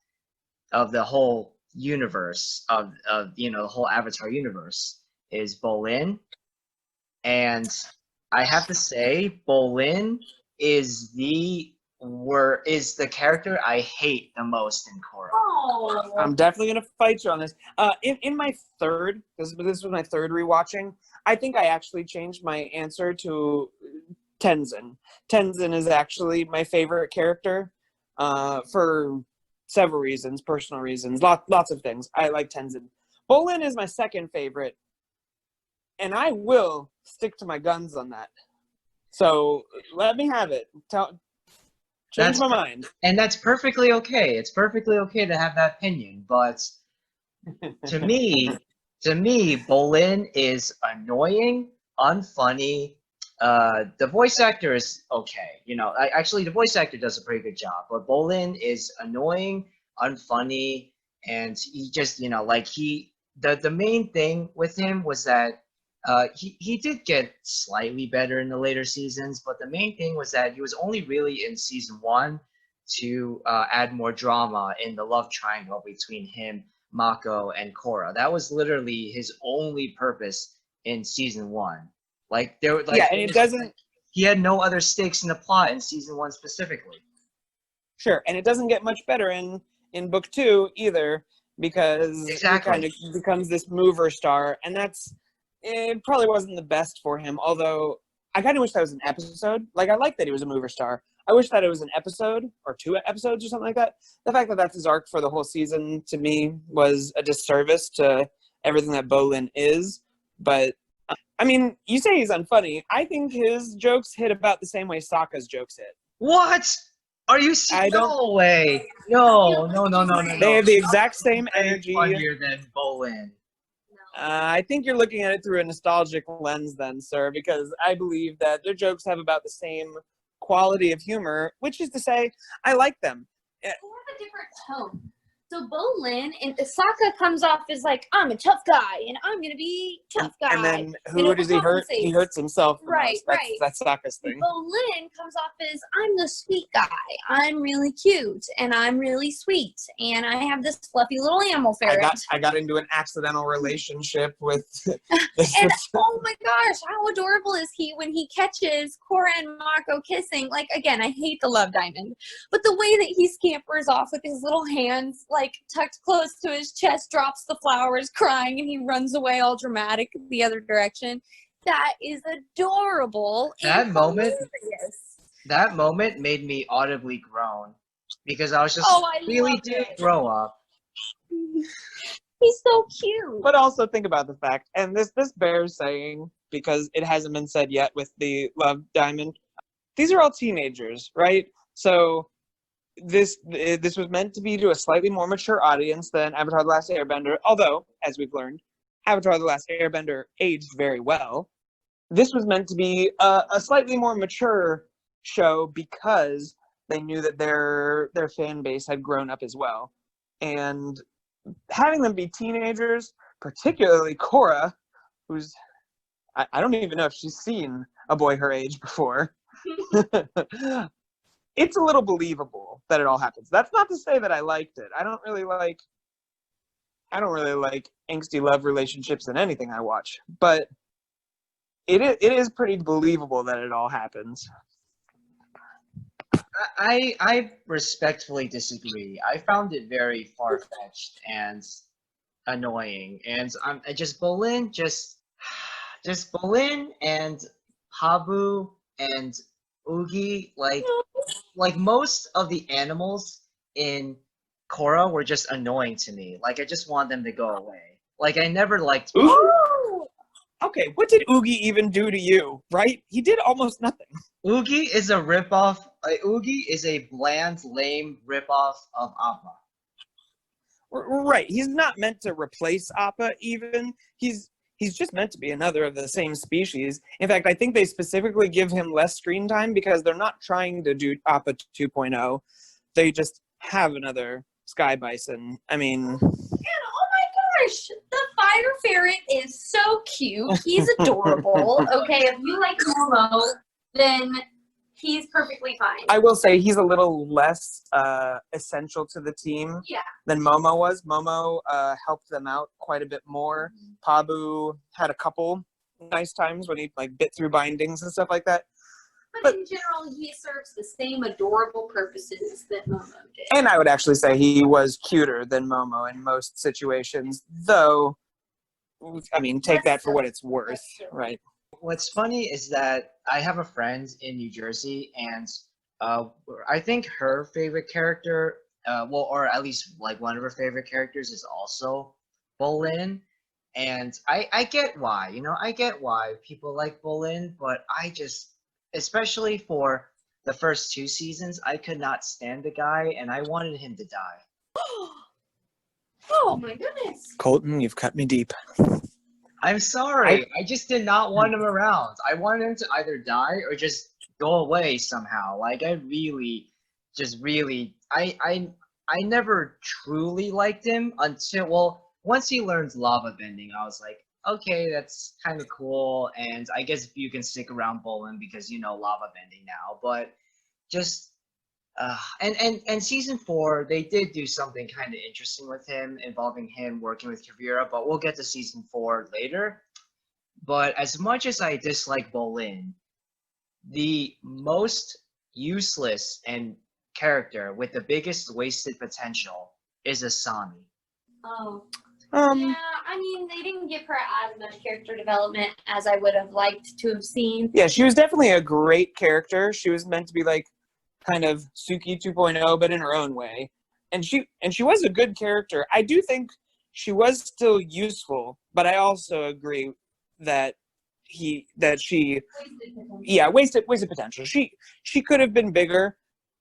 [SPEAKER 3] of the whole universe of the whole Avatar universe is Bolin, and I have to say Bolin is the character I hate the most in Korra.
[SPEAKER 4] Oh.
[SPEAKER 5] I'm definitely gonna fight you on this. In my third, this was my third rewatching. I think I actually changed my answer to Tenzin. Tenzin is actually my favorite character, for several reasons, personal reasons, lots of things. I like Tenzin. Bolin is my second favorite, and I will stick to my guns on that. So let me have it. Change my mind.
[SPEAKER 3] And that's perfectly okay. It's perfectly okay to have that opinion. But to me, Bolin is annoying, unfunny. The voice actor is okay. Actually, the voice actor does a pretty good job. But Bolin is annoying, unfunny, and he just, the main thing with him was that he did get slightly better in the later seasons, but the main thing was that he was only really in season 1 to add more drama in the love triangle between him, Mako, and Korra. That was literally his only purpose in season 1. And it doesn't. He had no other stakes in the plot in season 1 specifically.
[SPEAKER 5] Sure, and it doesn't get much better in book 2 either, because he kind of becomes this mover star, and it probably wasn't the best for him, although I kind of wish that was an episode. I like that he was a mover star. I wish that it was an episode or 2 episodes or something like that. The fact that that's his arc for the whole season, to me, was a disservice to everything that Bolin is. But, I mean, you say he's unfunny. I think his jokes hit about the same way Sokka's jokes hit.
[SPEAKER 3] What? Are you serious? No way. No.
[SPEAKER 5] They have the exact same energy.
[SPEAKER 3] Funnier than Bolin.
[SPEAKER 5] I think you're looking at it through a nostalgic lens then, sir, because I believe that their jokes have about the same quality of humor, which is to say, I like them.
[SPEAKER 4] They have a different tone. So Bolin and Sokka comes off as like, I'm a tough guy, and I'm going to be tough guy.
[SPEAKER 5] And then who does he hurt? He hurts himself.
[SPEAKER 4] Right.
[SPEAKER 5] That's Sokka's thing.
[SPEAKER 4] Bolin comes off as, I'm the sweet guy. I'm really cute, and I'm really sweet, and I have this fluffy little animal ferret.
[SPEAKER 5] I got into an accidental relationship with...
[SPEAKER 4] And oh my gosh, how adorable is he when he catches Korra and Mako kissing? Again, I hate the love diamond, but the way that he scampers off with his little hands tucked close to his chest, drops the flowers crying, and he runs away all dramatic the other direction. That is adorable.
[SPEAKER 3] That moment made me audibly groan, because I was just really did grow up.
[SPEAKER 4] He's so cute.
[SPEAKER 5] But also think about the fact, and this bears saying, because it hasn't been said yet with the love diamond, these are all teenagers, right? So this was meant to be to a slightly more mature audience than Avatar: The Last Airbender, although, as we've learned, Avatar: The Last Airbender aged very well. This was meant to be a slightly more mature show because they knew that their fan base had grown up as well. And having them be teenagers, particularly Korra, who's, I don't even know if she's seen a boy her age before. It's a little believable that it all happens. That's not to say that I liked it. I don't really like angsty love relationships in anything I watch, but it is pretty believable that it all happens.
[SPEAKER 3] I respectfully disagree. I found it very far-fetched and annoying, and just Bolin and Habu and Oogie, like most of the animals in Korra were just annoying to me. I just want them to go away. I never liked.
[SPEAKER 5] Ooh. Okay, what did Oogie even do to you? Right? He did almost nothing.
[SPEAKER 3] Oogie is a ripoff. Oogie is a bland, lame ripoff of Appa.
[SPEAKER 5] Right. He's not meant to replace Appa even. He's just meant to be another of the same species. In fact, I think they specifically give him less screen time because they're not trying to do Appa 2.0. They just have another sky bison. I mean,
[SPEAKER 4] And oh my gosh, the fire ferret is so cute. He's adorable. Okay, if you like Momo, then he's perfectly fine.
[SPEAKER 5] I will say he's a little less essential to the team than Momo was. Momo helped them out quite a bit more. Pabu had a couple nice times when he like bit through bindings and stuff like that.
[SPEAKER 4] But in general, he serves the same adorable purposes that Momo did.
[SPEAKER 5] And I would actually say he was cuter than Momo in most situations, though, I mean, take that for what it's worth, right?
[SPEAKER 3] What's funny is that I have a friend in New Jersey, and I think her favorite character, or at least like one of her favorite characters, is also Bolin. And I get why, I get why people like Bolin, but I just, especially for the first 2 seasons, I could not stand the guy, and I wanted him to die.
[SPEAKER 4] Oh my goodness.
[SPEAKER 5] Colton, you've cut me deep.
[SPEAKER 3] I'm sorry. I just did not want him around. I wanted him to either die or just go away somehow. Like I never truly liked him until once he learns lava bending, I was like, okay, that's kind of cool, and I guess you can stick around Bolin because you know lava bending now. But just and season 4, they did do something kind of interesting with him, involving him working with Kavira, but we'll get to season 4 later. But as much as I dislike Bolin, the most useless and character with the biggest wasted potential is Asami.
[SPEAKER 4] Oh. Yeah, I mean, they didn't give her as much character development as I would have liked to have seen.
[SPEAKER 5] Yeah, she was definitely a great character. She was meant to be like kind of Suki 2.0, but in her own way. And she was a good character. I do think she was still useful, but I also agree that she wasted potential. She could have been bigger.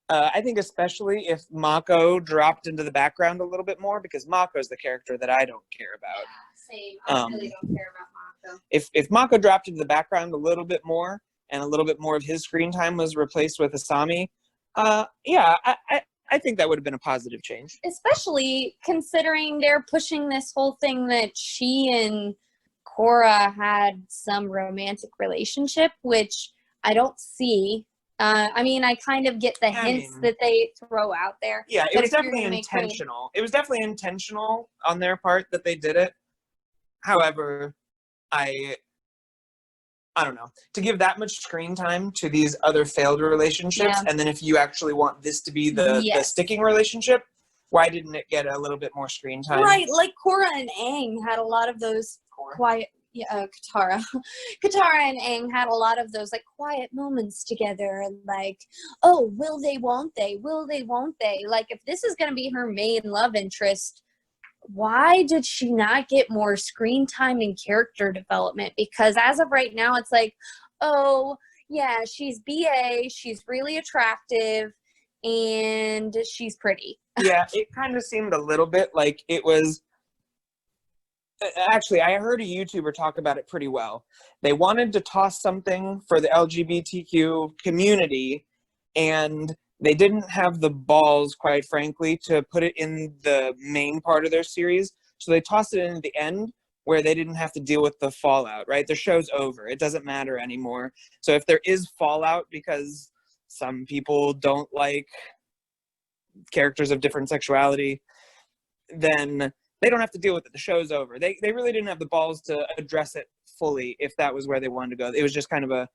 [SPEAKER 5] I think especially if Mako dropped into the background a little bit more, because Mako's the character that I don't care about.
[SPEAKER 4] Yeah, same. I really don't care about Mako.
[SPEAKER 5] If Mako dropped into the background a little bit more, and a little bit more of his screen time was replaced with Asami, I think that would have been a positive change.
[SPEAKER 4] Especially considering they're pushing this whole thing that she and Korra had some romantic relationship, which I don't see. I mean, I kind of get the hints that they throw out there.
[SPEAKER 5] Yeah, it was definitely intentional. It was definitely intentional on their part that they did it. However, I don't know. To give that much screen time to these other failed relationships, and then if you actually want this to be the sticking relationship, why didn't it get a little bit more screen time?
[SPEAKER 4] Right, like Korra and Aang had a lot of those quiet. Katara. Katara and Aang had a lot of those like quiet moments together, like, oh, will they, won't they? Will they, won't they? Like, if this is going to be her main love interest, why did she not get more screen time and character development? Because as of right now, it's like, oh, yeah, she's BA, she's really attractive, and she's pretty.
[SPEAKER 5] Yeah, it kind of seemed a little bit like it was. Actually, I heard a YouTuber talk about it pretty well. They wanted to toss something for the LGBTQ community, and they didn't have the balls, quite frankly, to put it in the main part of their series. So they tossed it in at the end where they didn't have to deal with the fallout, right? The show's over. It doesn't matter anymore. So if there is fallout because some people don't like characters of different sexuality, then they don't have to deal with it. The show's over. They really didn't have the balls to address it fully if that was where they wanted to go. It was just kind of a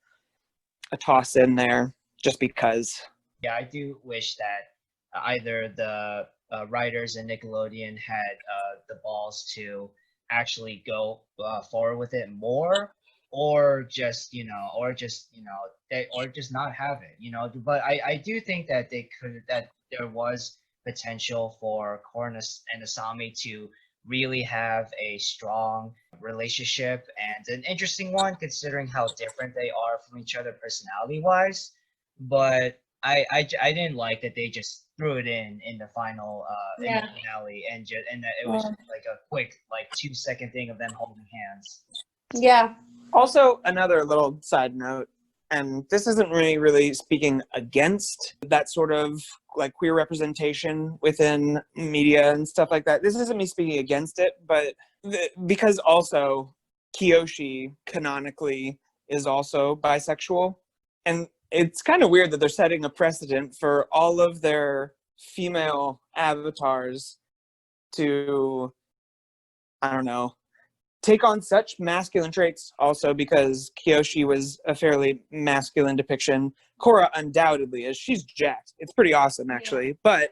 [SPEAKER 5] toss in there just because.
[SPEAKER 3] Yeah, I do wish that either the writers in Nickelodeon had the balls to actually go forward with it more, or just not have it, But I do think that that there was potential for Korra and Asami to really have a strong relationship, and an interesting one considering how different they are from each other personality wise. But I didn't like that they just threw it in the final in the
[SPEAKER 4] Yeah.
[SPEAKER 3] finale, and that it was just like a quick like 2-second thing of them holding hands.
[SPEAKER 4] Yeah.
[SPEAKER 5] Also, another little side note, and this isn't really speaking against that sort of like queer representation within media and stuff like that. This isn't me speaking against it, but because also Kyoshi canonically is also bisexual, and it's kind of weird that they're setting a precedent for all of their female avatars to, I don't know, take on such masculine traits, also because Kyoshi was a fairly masculine depiction. Korra undoubtedly is. She's jacked. It's pretty awesome, actually. Yeah. But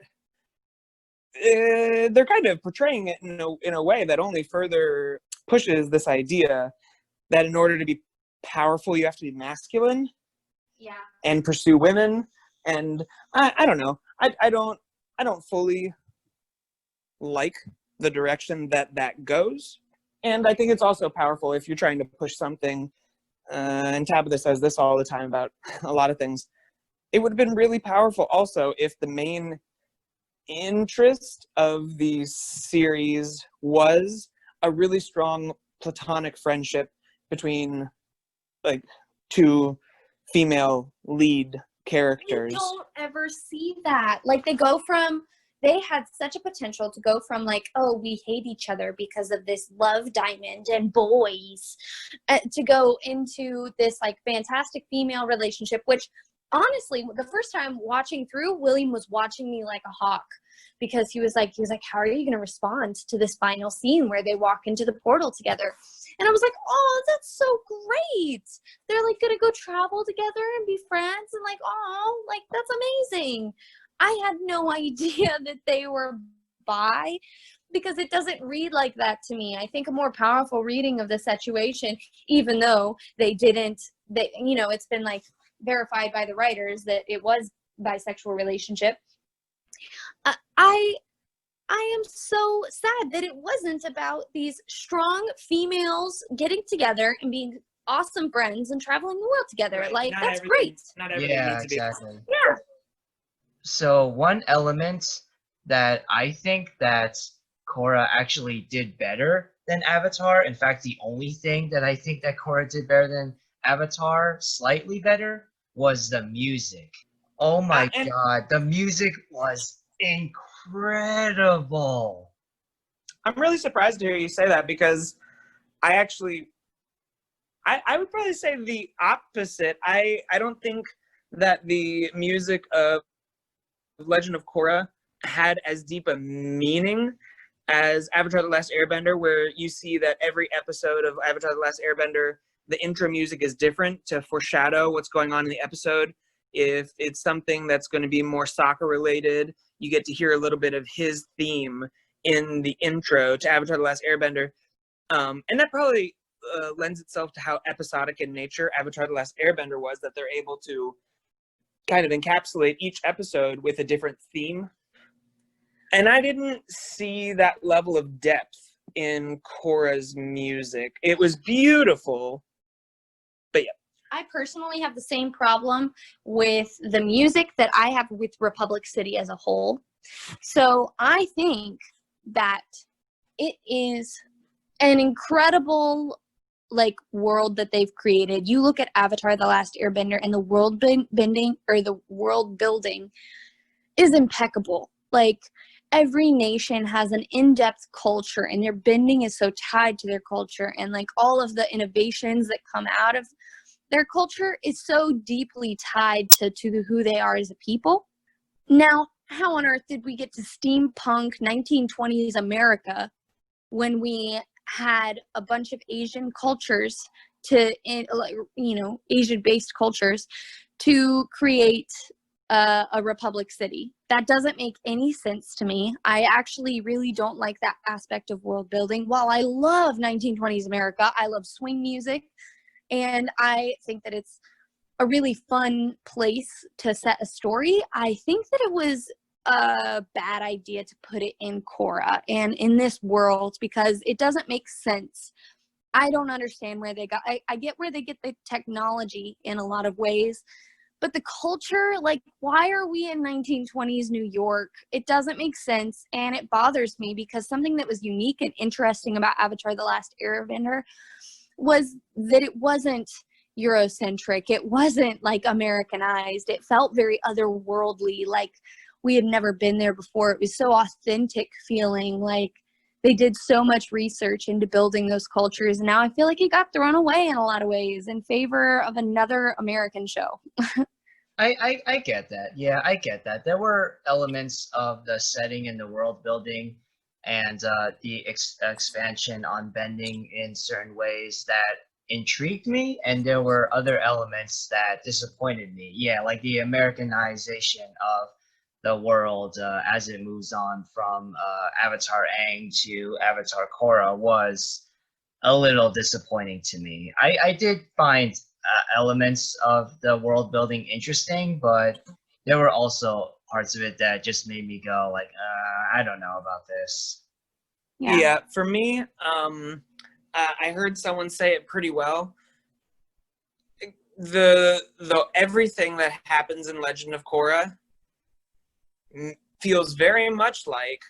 [SPEAKER 5] they're kind of portraying it in a way that only further pushes this idea that in order to be powerful, you have to be masculine.
[SPEAKER 4] Yeah.
[SPEAKER 5] And pursue women. And I don't know. I don't fully like the direction that goes. And I think it's also powerful if you're trying to push something, and Tabetha says this all the time about a lot of things. It would have been really powerful also if the main interest of the series was a really strong platonic friendship between like two female lead characters.
[SPEAKER 4] You don't ever see that. Like they had such a potential to go from like, oh, we hate each other because of this love diamond and boys, to go into this like fantastic female relationship, which honestly, the first time watching through, William was watching me like a hawk, because he was like, how are you going to respond to this final scene where they walk into the portal together? And I was like, oh, that's so great. They're like going to go travel together and be friends, and like, oh, like that's amazing. I had no idea that they were bi, because it doesn't read like that to me. I think a more powerful reading of the situation, even though it's been like verified by the writers that it was bisexual relationship. I am so sad that it wasn't about these strong females getting together and being awesome friends and traveling the world together. Right. Like, that's great.
[SPEAKER 5] Not everything needs to be
[SPEAKER 3] exactly.
[SPEAKER 4] Yeah.
[SPEAKER 3] So one element that I think that Korra actually did better than Avatar, in fact, the only thing that I think that Korra did better than Avatar, slightly better, was the music. Oh my God, the music was incredible.
[SPEAKER 5] I'm really surprised to hear you say that, because I would probably say the opposite. I don't think that the music of Legend of Korra had as deep a meaning as Avatar: The Last Airbender, where you see that every episode of Avatar: The Last Airbender, the intro music is different to foreshadow what's going on in the episode. If it's something that's going to be more soccer related, you get to hear a little bit of his theme in the intro to Avatar: The Last Airbender. And that probably lends itself to how episodic in nature Avatar: The Last Airbender was, that they're able to kind of encapsulate each episode with a different theme. And I didn't see that level of depth in Korra's music. It was beautiful, but yeah.
[SPEAKER 4] I personally have the same problem with the music that I have with Republic City as a whole. So I think that it is an incredible world that they've created. You look at Avatar: The Last Airbender, and the world building is impeccable. Like, every nation has an in-depth culture, and their bending is so tied to their culture, and like all of the innovations that come out of their culture is so deeply tied to who they are as a people. Now, how on earth did we get to steampunk 1920s America when we had a bunch of Asian cultures Asian-based cultures to create a Republic City? That doesn't make any sense to me. I actually really don't like that aspect of world building. While I love 1920s America, I love swing music, and I think that it's a really fun place to set a story. I think that it was a bad idea to put it in Korra and in this world, because it doesn't make sense. I don't understand where they got, I get where they get the technology in a lot of ways,
[SPEAKER 1] But the culture, like, why are we in 1920s New York? It doesn't make sense, and it bothers me because something that was unique and interesting about Avatar: The Last Airbender was that it wasn't Eurocentric. It wasn't, like, Americanized. It felt very otherworldly, like we had never been there before. It was so authentic feeling, like they did so much research into building those cultures. And now I feel like it got thrown away in a lot of ways in favor of another American show.
[SPEAKER 3] I get that. Yeah, I get that. There were elements of the setting and the world building and the expansion on bending in certain ways that intrigued me, and there were other elements that disappointed me. Yeah, like the Americanization of the world as it moves on from Avatar Aang to Avatar Korra was a little disappointing to me. I did find elements of the world building interesting, but there were also parts of it that just made me go like, I don't know about this.
[SPEAKER 5] Yeah, for me, I heard someone say it pretty well. The everything that happens in Legend of Korra feels very much like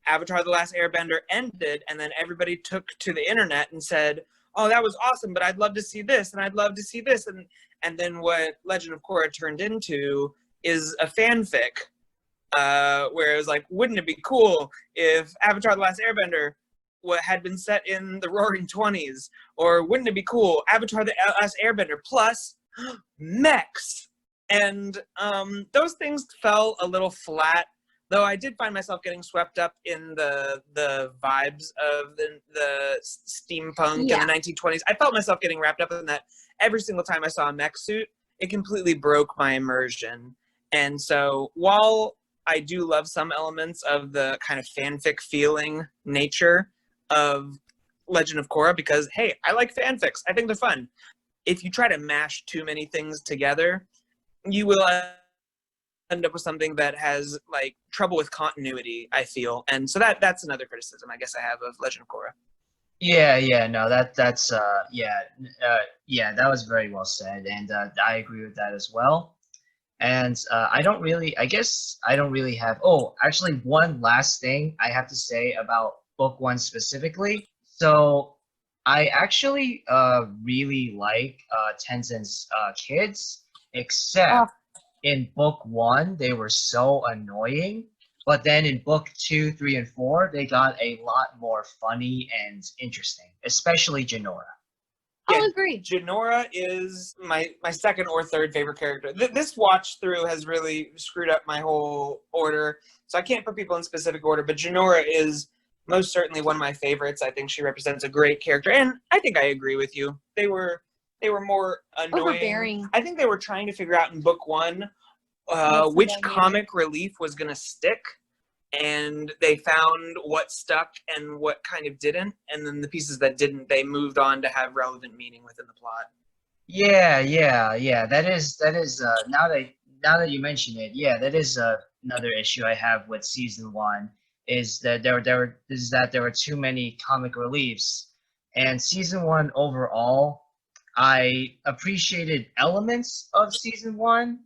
[SPEAKER 5] Avatar: The Last Airbender ended, and then everybody took to the internet and said, "Oh, that was awesome, but I'd love to see this, and I'd love to see this," and then what Legend of Korra turned into is a fanfic, where it was like, wouldn't it be cool if Avatar: The Last Airbender had been set in the Roaring 20s, or wouldn't it be cool Avatar: The Last Airbender plus mechs? And those things fell a little flat, though I did find myself getting swept up in the vibes of the steampunk in the 1920s. I felt myself getting wrapped up in that every single time I saw a mech suit. It completely broke my immersion. And so while I do love some elements of the kind of fanfic feeling nature of Legend of Korra, because, hey, I like fanfics. I think they're fun. If you try to mash too many things together, you will end up with something that has like trouble with continuity, I feel. And so that's another criticism I guess I have of Legend of Korra.
[SPEAKER 3] Yeah, no, that's that was very well said, and I agree with that as well. And I don't really have, oh, actually one last thing I have to say about book one specifically. So I actually really like Tenzin's kids, except in book one, they were so annoying. But then in book 2, 3, and 4, they got a lot more funny and interesting, especially Jinora.
[SPEAKER 1] I'll agree.
[SPEAKER 5] Jinora is my second or third favorite character. This watch through has really screwed up my whole order, so I can't put people in specific order, but Jinora is most certainly one of my favorites. I think she represents a great character, and I think I agree with you. They were more annoying.
[SPEAKER 1] Overbearing.
[SPEAKER 5] I think they were trying to figure out in book one which comic relief was going to stick, and they found what stuck and what kind of didn't, and then the pieces that didn't, they moved on to have relevant meaning within the plot.
[SPEAKER 3] Yeah. That is now that you mention it, yeah, that is another issue I have with season one, is that there were too many comic reliefs, and season one overall, I appreciated elements of season one.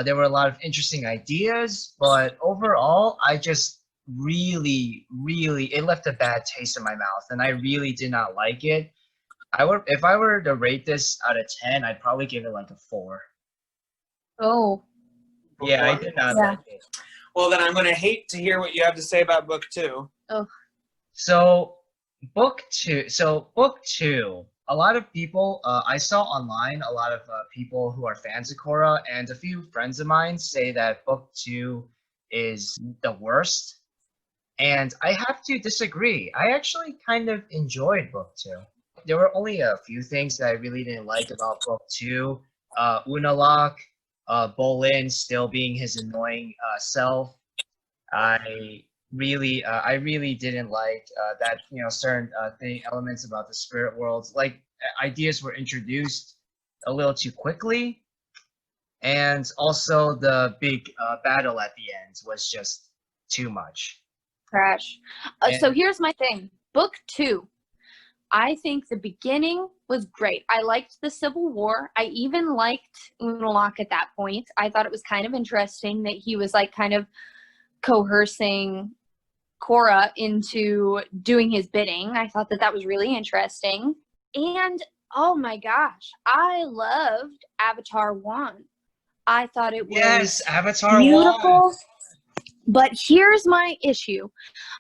[SPEAKER 3] There were a lot of interesting ideas, but overall, I just really, it left a bad taste in my mouth, and I really did not like it. If I were to rate this out of 10, I'd probably give it like a 4.
[SPEAKER 1] Oh.
[SPEAKER 3] Yeah, I did not like it.
[SPEAKER 5] Well, then I'm going to hate to hear what you have to say about book 2.
[SPEAKER 1] Oh.
[SPEAKER 3] So book two, a lot of people, I saw online, a lot of people who are fans of Korra, and a few friends of mine say that book 2 is the worst. And I have to disagree. I actually kind of enjoyed book 2. There were only a few things that I really didn't like about book 2. Unalok, Bolin still being his annoying self. I really didn't like that, certain elements about the spirit worlds, like ideas were introduced a little too quickly, and also the big battle at the end was just too much.
[SPEAKER 1] Trash. So here's my thing. Book 2. I think the beginning was great. I liked the Civil War. I even liked Unalak at that point. I thought it was kind of interesting that he was like kind of coercing Korra into doing his bidding. I thought that that was really interesting. And oh my gosh, I loved Avatar 1. I thought it was
[SPEAKER 3] Avatar
[SPEAKER 1] beautiful.
[SPEAKER 3] 1.
[SPEAKER 1] But here's my issue.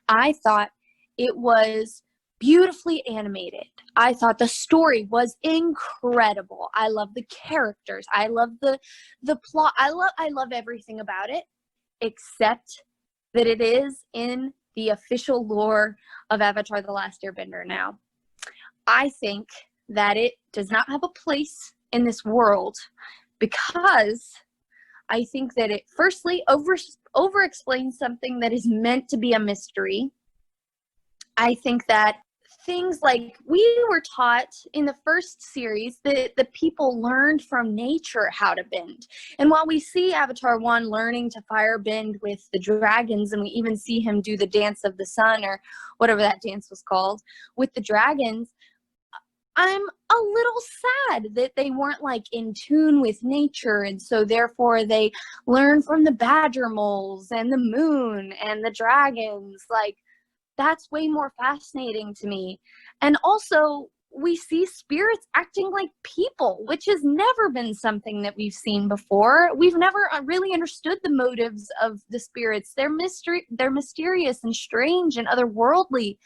[SPEAKER 1] I thought it was beautifully animated. I thought the story was incredible. I love the characters. I love the plot. I love everything about it, except that it is in the official lore of Avatar: The Last Airbender now. I think that it does not have a place in this world because I think that it firstly over explains something that is meant to be a mystery. I think that things like we were taught in the first series that the people learned from nature how to bend. And while we see Avatar 1 learning to fire bend with the dragons, and we even see him do the dance of the sun or whatever that dance was called with the dragons, I'm a little sad that they weren't like in tune with nature, and so therefore they learn from the badger moles and the moon and the dragons. Like, that's way more fascinating to me. And also, we see spirits acting like people, which has never been something that we've seen before. We've never really understood the motives of the spirits. They're mysterious and strange and otherworldly,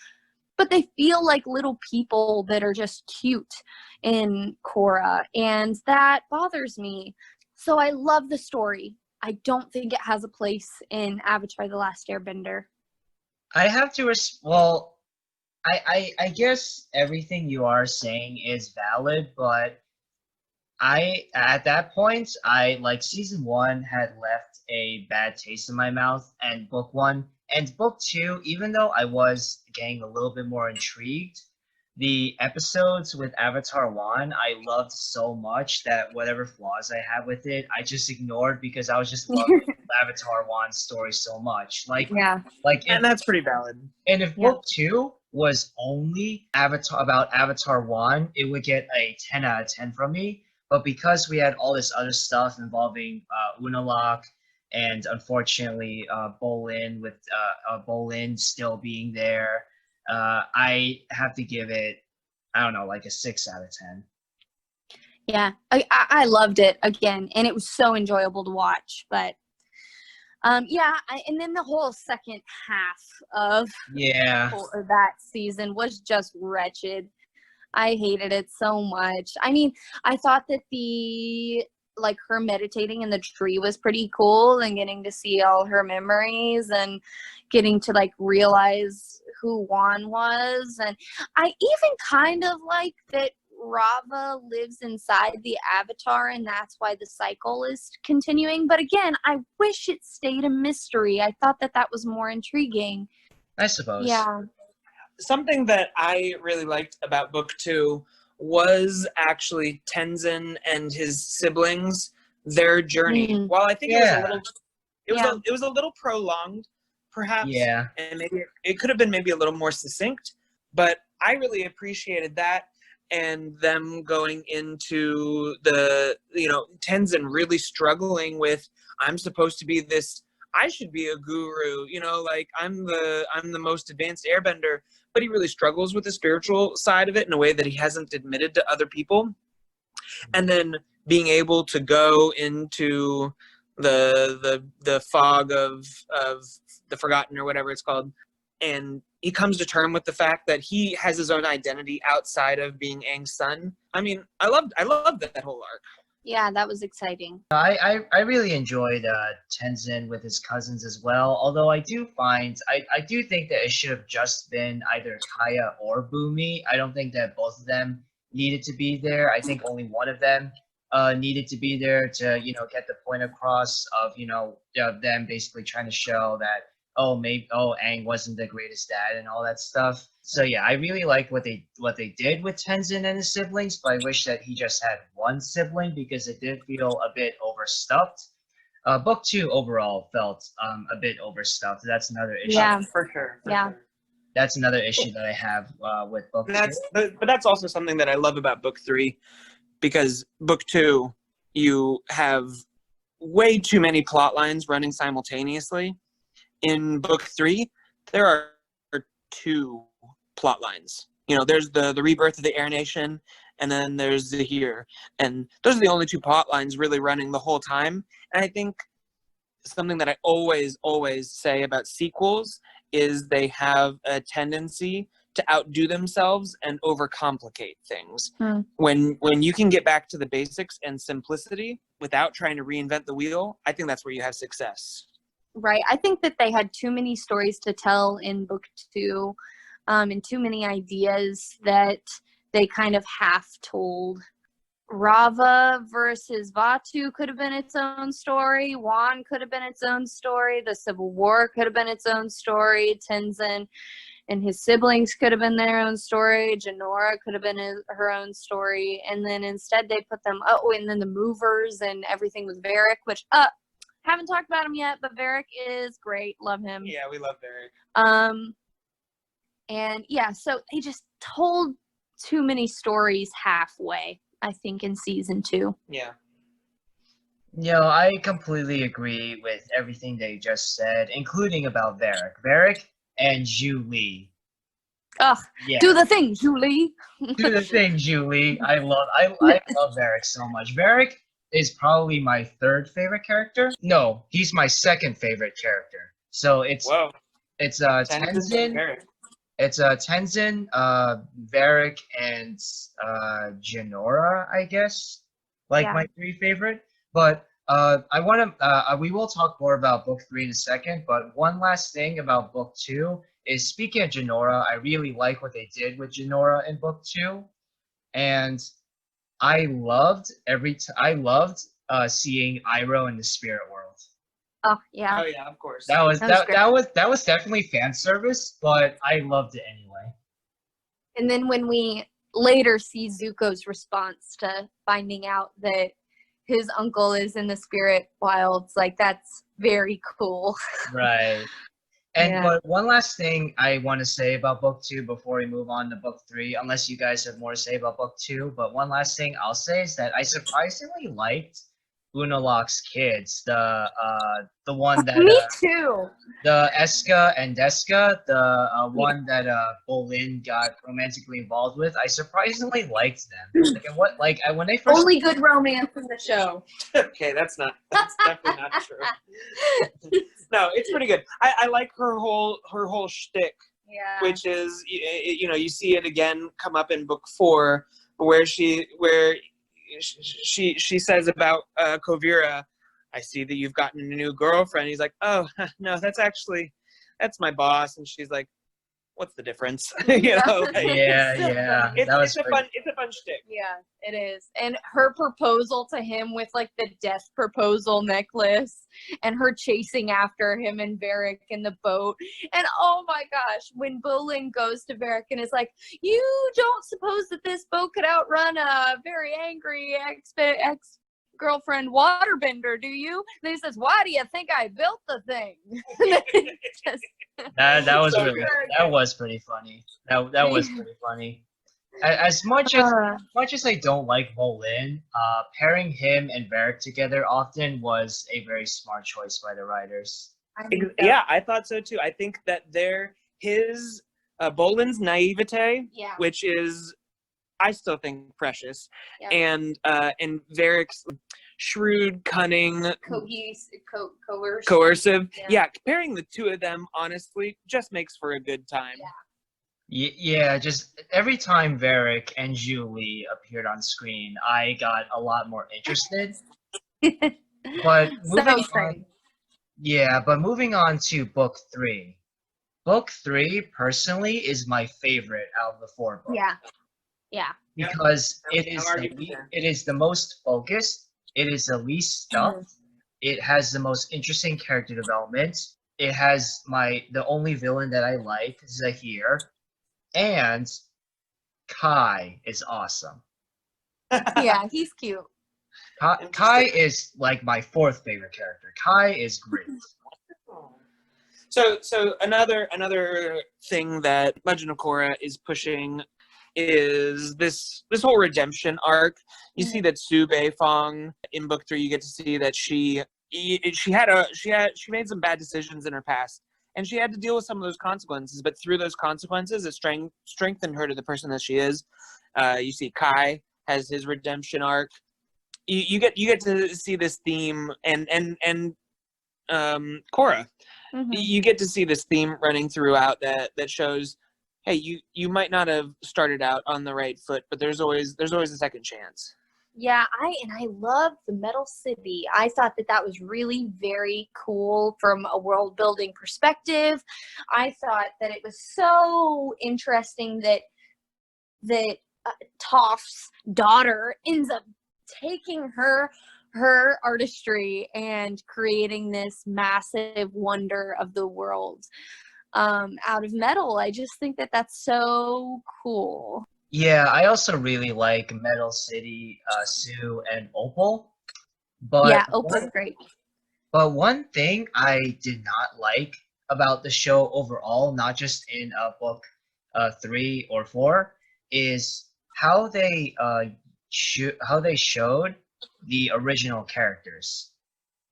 [SPEAKER 1] but they feel like little people that are just cute in Korra, and that bothers me. So I love the story. I don't think it has a place in Avatar: The Last Airbender.
[SPEAKER 3] I have to well, I guess everything you are saying is valid, but at that point, like season 1 had left a bad taste in my mouth, and book 1 and book 2, even though I was getting a little bit more intrigued, the episodes with Avatar 1 I loved so much that whatever flaws I had with it, I just ignored because I was just loving Avatar 1's story so much.
[SPEAKER 1] Yeah.
[SPEAKER 5] And that's pretty valid.
[SPEAKER 3] And if book 2 was only about Avatar 1, it would get a 10 out of 10 from me. But because we had all this other stuff involving Unalak and unfortunately Bolin with Bolin still being there, I have to give it, I don't know, like a 6 out of 10.
[SPEAKER 1] Yeah, I loved it again, and it was so enjoyable to watch. But and then the whole second half of that season was just wretched. I hated it so much. I mean, I thought that her meditating in the tree was pretty cool, and getting to see all her memories and getting to like realize who Juan was. And I even kind of like that Rava lives inside the Avatar, and that's why the cycle is continuing. But again, I wish it stayed a mystery. I thought that that was more intriguing.
[SPEAKER 3] I suppose.
[SPEAKER 1] Yeah.
[SPEAKER 5] Something that I really liked about book 2 was actually Tenzin and his siblings, their journey. While I think it was a little prolonged, perhaps, and maybe it could have been maybe a little more succinct, but I really appreciated that, and them going into Tenzin really struggling with, I'm supposed to be this, I should be a guru, like I'm the most advanced airbender, but he really struggles with the spiritual side of it in a way that he hasn't admitted to other people. And then being able to go into the fog of the forgotten or whatever it's called, and he comes to term with the fact that he has his own identity outside of being Aang's son. I mean, I loved that whole arc.
[SPEAKER 1] Yeah, that was exciting.
[SPEAKER 3] I really enjoyed Tenzin with his cousins as well, although I do think that it should have just been either Kaya or Bumi. I don't think that both of them needed to be there. I think only one of them needed to be there to, get the point across of, them basically trying to show that, Aang wasn't the greatest dad and all that stuff. So yeah, I really like what they did with Tenzin and his siblings, but I wish that he just had one sibling because it did feel a bit overstuffed. Book 2 overall felt a bit overstuffed. That's another issue.
[SPEAKER 1] Yeah,
[SPEAKER 5] for sure.
[SPEAKER 1] Yeah.
[SPEAKER 3] that's another issue that I have with book two.
[SPEAKER 5] But that's also something that I love about book 3, because book 2, you have way too many plot lines running simultaneously. In book 3, there are 2 plot lines. You know, there's the rebirth of the Air Nation, and then there's Zahir, and those are the only 2 plot lines really running the whole time. And I think something that I always say about sequels is they have a tendency to outdo themselves and overcomplicate things. When you can get back to the basics and simplicity without trying to reinvent the wheel, I think that's where you have success.
[SPEAKER 1] Right. I think that they had too many stories to tell in book 2, and too many ideas that they kind of half told. Rava versus Vatu could have been its own story. Juan could have been its own story. The Civil War could have been its own story. Tenzin and his siblings could have been their own story. Janora could have been her own story. And then instead they put them, and then the movers and everything with Varric, which, haven't talked about him yet, but Varric is great. Love him.
[SPEAKER 5] Yeah, we love Varric.
[SPEAKER 1] And yeah, so they just told too many stories halfway, I think, in season 2.
[SPEAKER 5] Yeah.
[SPEAKER 3] I completely agree with everything they just said, including about Varric. Varric and Julie.
[SPEAKER 1] Ugh,
[SPEAKER 3] Yeah.
[SPEAKER 1] do the thing, Julie.
[SPEAKER 3] Do the thing, Julie. I love Varric so much. Varric is probably my 3rd favorite character. No, he's my 2nd favorite character. So it's Tenzin. It's Tenzin, Varric, and Janora, I guess, my 3 favorite. But I want to. We will talk more about book 3 in a second. But one last thing about book 2 is, speaking of Janora, I really like what they did with Janora in book 2, and I loved seeing Iroh in the spirit world.
[SPEAKER 1] Oh yeah.
[SPEAKER 5] Oh yeah, of course.
[SPEAKER 3] That was definitely fan service, but I loved it anyway.
[SPEAKER 1] And then when we later see Zuko's response to finding out that his uncle is in the spirit wilds, that's very cool.
[SPEAKER 3] Right. And but one last thing I want to say about book 2 before we move on to book 3, unless you guys have more to say about book 2, but one last thing I'll say is that I surprisingly liked Bunalok's kids, the one that
[SPEAKER 1] Me too.
[SPEAKER 3] the Eska and Deska, the one that Bolin got romantically involved with. I surprisingly liked them. When they first
[SPEAKER 1] Only good romance in the show.
[SPEAKER 5] Okay, that's definitely not true. No, it's pretty good. I like her whole shtick.
[SPEAKER 1] Yeah.
[SPEAKER 5] Which is, you see it again come up in book 4, where she says about Kovira, I see that you've gotten a new girlfriend. He's like, oh, no, that's my boss. And she's like, what's the difference?
[SPEAKER 3] Yeah.
[SPEAKER 5] It's a fun shtick.
[SPEAKER 1] Yeah, it is. And her proposal to him with the death proposal necklace, and her chasing after him and Varric in the boat. And oh my gosh, when Bolin goes to Varric and is like, you don't suppose that this boat could outrun a very angry ex-girlfriend waterbender, do you? And he says, why do you think I built the thing?
[SPEAKER 3] That was pretty funny. That was pretty funny. As much as I don't like Bolin, pairing him and Varric together often was a very smart choice by the writers.
[SPEAKER 5] Yeah, I thought so too. I think that his Bolin's naivete, which is, I still think, precious, and Varric's shrewd, cunning, coercive. Yeah, pairing the 2 of them, honestly, just makes for a good time.
[SPEAKER 3] Yeah, just every time Varric and Julie appeared on screen, I got a lot more interested. But moving on to book 3. Book 3, personally, is my favorite out of the 4 books.
[SPEAKER 1] Yeah.
[SPEAKER 3] Because it is the most focused. It is the least stuffed. It has the most interesting character development. It has the only villain that I like, Zahir. And Kai is awesome.
[SPEAKER 1] Yeah, he's cute.
[SPEAKER 3] Kai is my 4th favorite character. Kai is great.
[SPEAKER 5] So another thing that Legend of Korra is pushing is this whole redemption arc. You see that Su Beifong in book 3, you get to see that she made some bad decisions in her past, and she had to deal with some of those consequences. But through those consequences, it strengthened her to the person that she is. You see Kai has his redemption arc. You get to see this theme, and Korra.
[SPEAKER 1] Mm-hmm.
[SPEAKER 5] You get to see this theme running throughout that shows, hey, you might not have started out on the right foot, but there's always a second chance.
[SPEAKER 1] Yeah, I love the Metal City. I thought that was really very cool from a world building perspective. I thought that it was so interesting that Toph's daughter ends up taking her artistry and creating this massive wonder of the world out of metal. I just think that that's so cool.
[SPEAKER 3] Yeah, I also really like Metal City, Sue, and Opal. But
[SPEAKER 1] Yeah, Opal's great.
[SPEAKER 3] But one thing I did not like about the show overall, not just in book 3 or 4, is how they showed the original characters.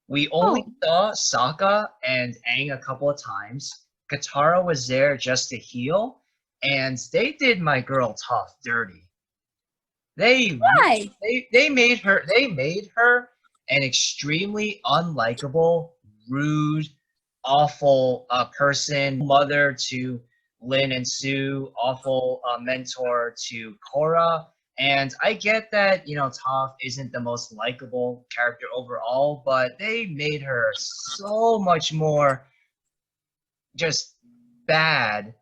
[SPEAKER 3] We only saw Sokka and Aang a couple of times. Katara was there just to heal, and they did my girl Toph dirty.
[SPEAKER 1] Why?
[SPEAKER 3] They made her an extremely unlikable, rude, awful person, mother to Lin and Sue, awful mentor to Korra. And I get that, Toph isn't the most likable character overall, but they made her so much more just bad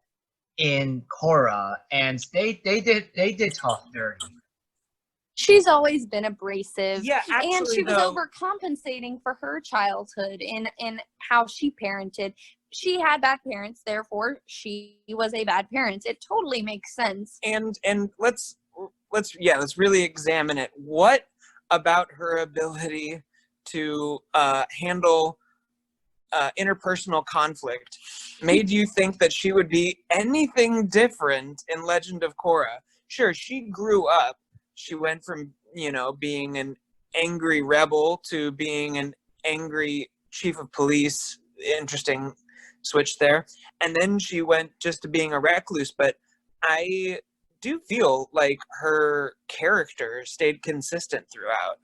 [SPEAKER 3] in Korra, and they did Toph dirty.
[SPEAKER 1] She's always been abrasive.
[SPEAKER 5] Yeah, actually,
[SPEAKER 1] and she was overcompensating for her childhood in how she parented. She had bad parents, therefore she was a bad parent. It totally makes sense.
[SPEAKER 5] And let's really examine it. What about her ability to handle interpersonal conflict made you think that she would be anything different in Legend of Korra? Sure, she grew up. She went from, being an angry rebel to being an angry chief of police. Interesting switch there. And then she went just to being a recluse. But I do feel like her character stayed consistent throughout.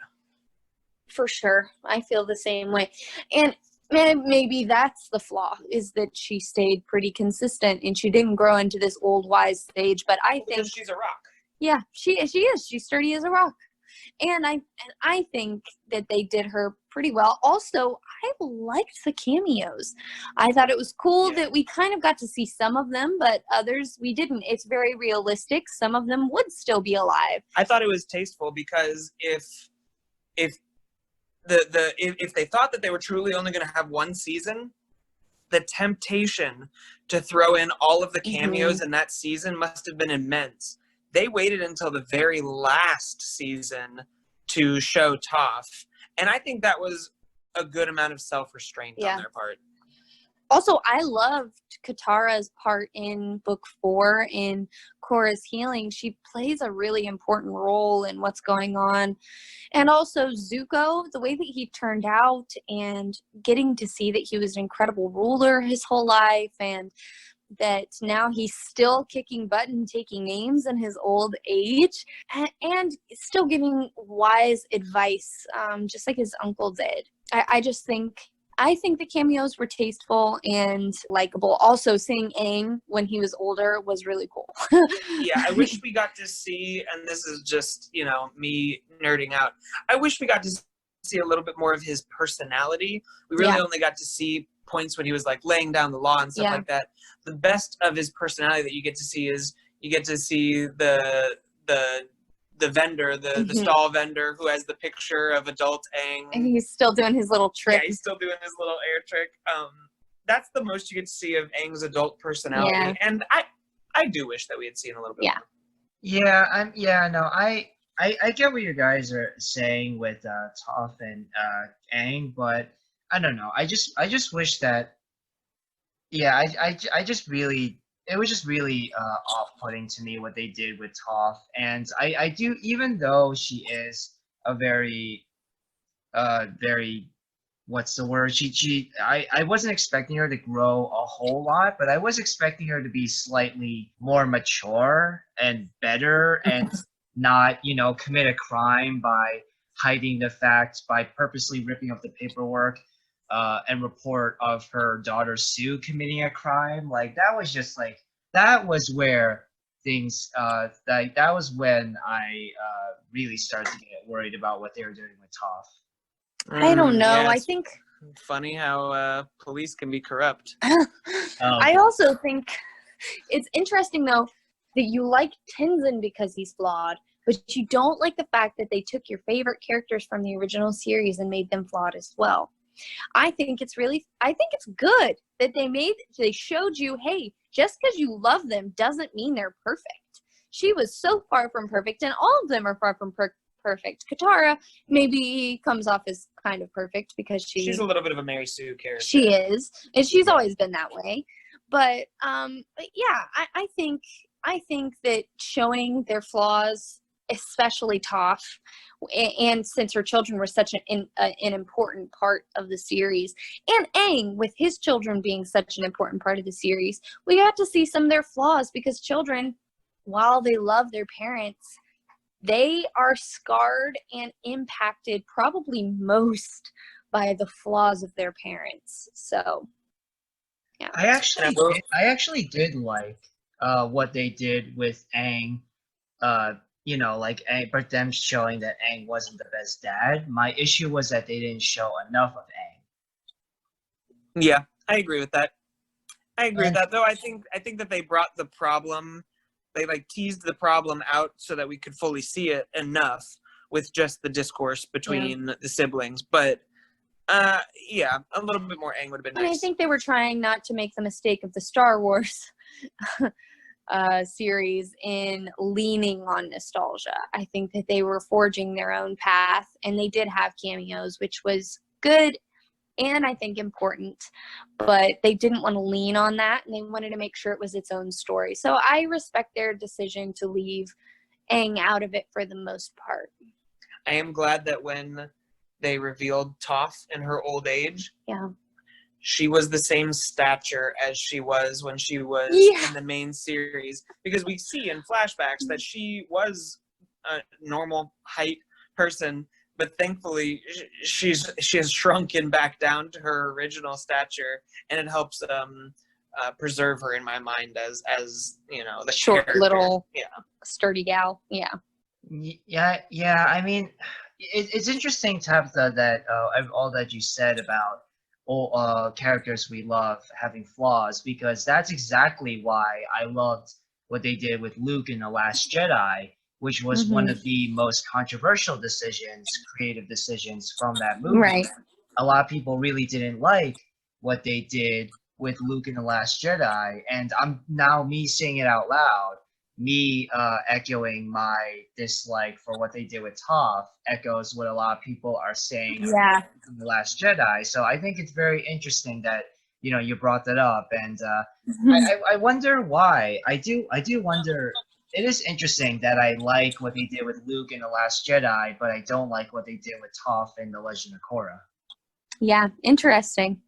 [SPEAKER 1] For sure. I feel the same way. And maybe that's the flaw, is that she stayed pretty consistent and she didn't grow into this old wise sage. But I think
[SPEAKER 5] because she's a rock.
[SPEAKER 1] Yeah, she is. She's sturdy as a rock. And I think that they did her pretty well. Also, I liked the cameos. I thought it was cool that we kind of got to see some of them, but others we didn't. It's very realistic. Some of them would still be alive.
[SPEAKER 5] I thought it was tasteful because if they thought that they were truly only going to have one season, the temptation to throw in all of the cameos in that season must have been immense. They waited until the very last season to show Toph, and I think that was a good amount of self-restraint on their part.
[SPEAKER 1] Also, I loved Katara's part in book 4 in Korra's healing. She plays a really important role in what's going on. And also Zuko, the way that he turned out and getting to see that he was an incredible ruler his whole life, and that now he's still kicking butt and taking names in his old age, and still giving wise advice, just like his uncle did. I think the cameos were tasteful and likable. Also, seeing Aang when he was older was really cool.
[SPEAKER 5] Yeah, I wish we got to see, and this is just, me nerding out, I wish we got to see a little bit more of his personality. We really only got to see points when he was like laying down the law and stuff like that. The best of his personality that you get to see is you get to see the vendor, the stall vendor who has the picture of adult Aang.
[SPEAKER 1] And he's still doing his little trick.
[SPEAKER 5] Yeah, he's still doing his little air trick. That's the most you get to see of Aang's adult personality.
[SPEAKER 1] Yeah.
[SPEAKER 5] And I do wish that we had seen a little bit more.
[SPEAKER 3] I get what you guys are saying with Toph and Aang, but I don't know. I just wish that Yeah, I just really, it was just really off-putting to me what they did with Toph, and I do, even though she is a very, what's the word? I wasn't expecting her to grow a whole lot, but I was expecting her to be slightly more mature and better and not, commit a crime by hiding the facts, by purposely ripping up the paperwork and report of her daughter Sue committing a crime. Like that was just like that was where things that was when I really started to get worried about what they were doing with Toph.
[SPEAKER 1] I don't know.
[SPEAKER 5] Yeah,
[SPEAKER 1] I
[SPEAKER 5] it's
[SPEAKER 1] think
[SPEAKER 5] funny how police can be corrupt.
[SPEAKER 1] I also think it's interesting though that you like Tenzin because he's flawed, but you don't like the fact that they took your favorite characters from the original series and made them flawed as well. I think it's good that they showed you, hey, just because you love them doesn't mean they're perfect. She was so far from perfect, and all of them are far from perfect. Katara maybe comes off as kind of perfect because
[SPEAKER 5] She's a little bit of a Mary Sue character.
[SPEAKER 1] she is, and she's always been that way. But yeah, I think that showing their flaws, especially Toph, and since her children were such an important part of the series, and Aang with his children being such an important part of the series, we got to see some of their flaws because children, while they love their parents, they are scarred and impacted probably most by the flaws of their parents. So, yeah.
[SPEAKER 3] I actually did like what they did with Aang. Like Aang, but them showing that Aang wasn't the best dad. My issue was that they didn't show enough of Aang.
[SPEAKER 5] Yeah, I agree with that. I agree with that, though. I think that they brought the problem, they like teased the problem out so that we could fully see it enough with just the discourse between the siblings. But yeah, a little bit more Aang would have been nice.
[SPEAKER 1] And I think they were trying not to make the mistake of the Star Wars series in leaning on nostalgia. I think that they were forging their own path, and they did have cameos, which was good and I think important, but they didn't want to lean on that, and they wanted to make sure it was its own story. So I respect their decision to leave Aang out of it for the most part.
[SPEAKER 5] I am glad that when they revealed Toph in her old age, she was the same stature as she was when she was in the main series, because we see in flashbacks that she was a normal height person, but thankfully she has shrunken back down to her original stature, and it helps preserve her in my mind as the
[SPEAKER 1] short
[SPEAKER 5] character.
[SPEAKER 1] Little sturdy gal. Yeah.
[SPEAKER 3] I mean, it's interesting, Tabitha, that all that you said about all characters we love having flaws, because that's exactly why I loved what they did with Luke in The Last Jedi, which was one of the most controversial creative decisions from that movie.
[SPEAKER 1] Right.
[SPEAKER 3] A lot of people really didn't like what they did with Luke in The Last Jedi, and I'm now me saying it out loud, me echoing my dislike for what they did with Toph echoes what a lot of people are saying in The Last Jedi. So I think it's very interesting that you brought that up, and I wonder why. I do wonder. It is interesting that I like what they did with Luke in The Last Jedi, but I don't like what they did with Toph in The Legend of Korra.
[SPEAKER 1] Yeah, interesting.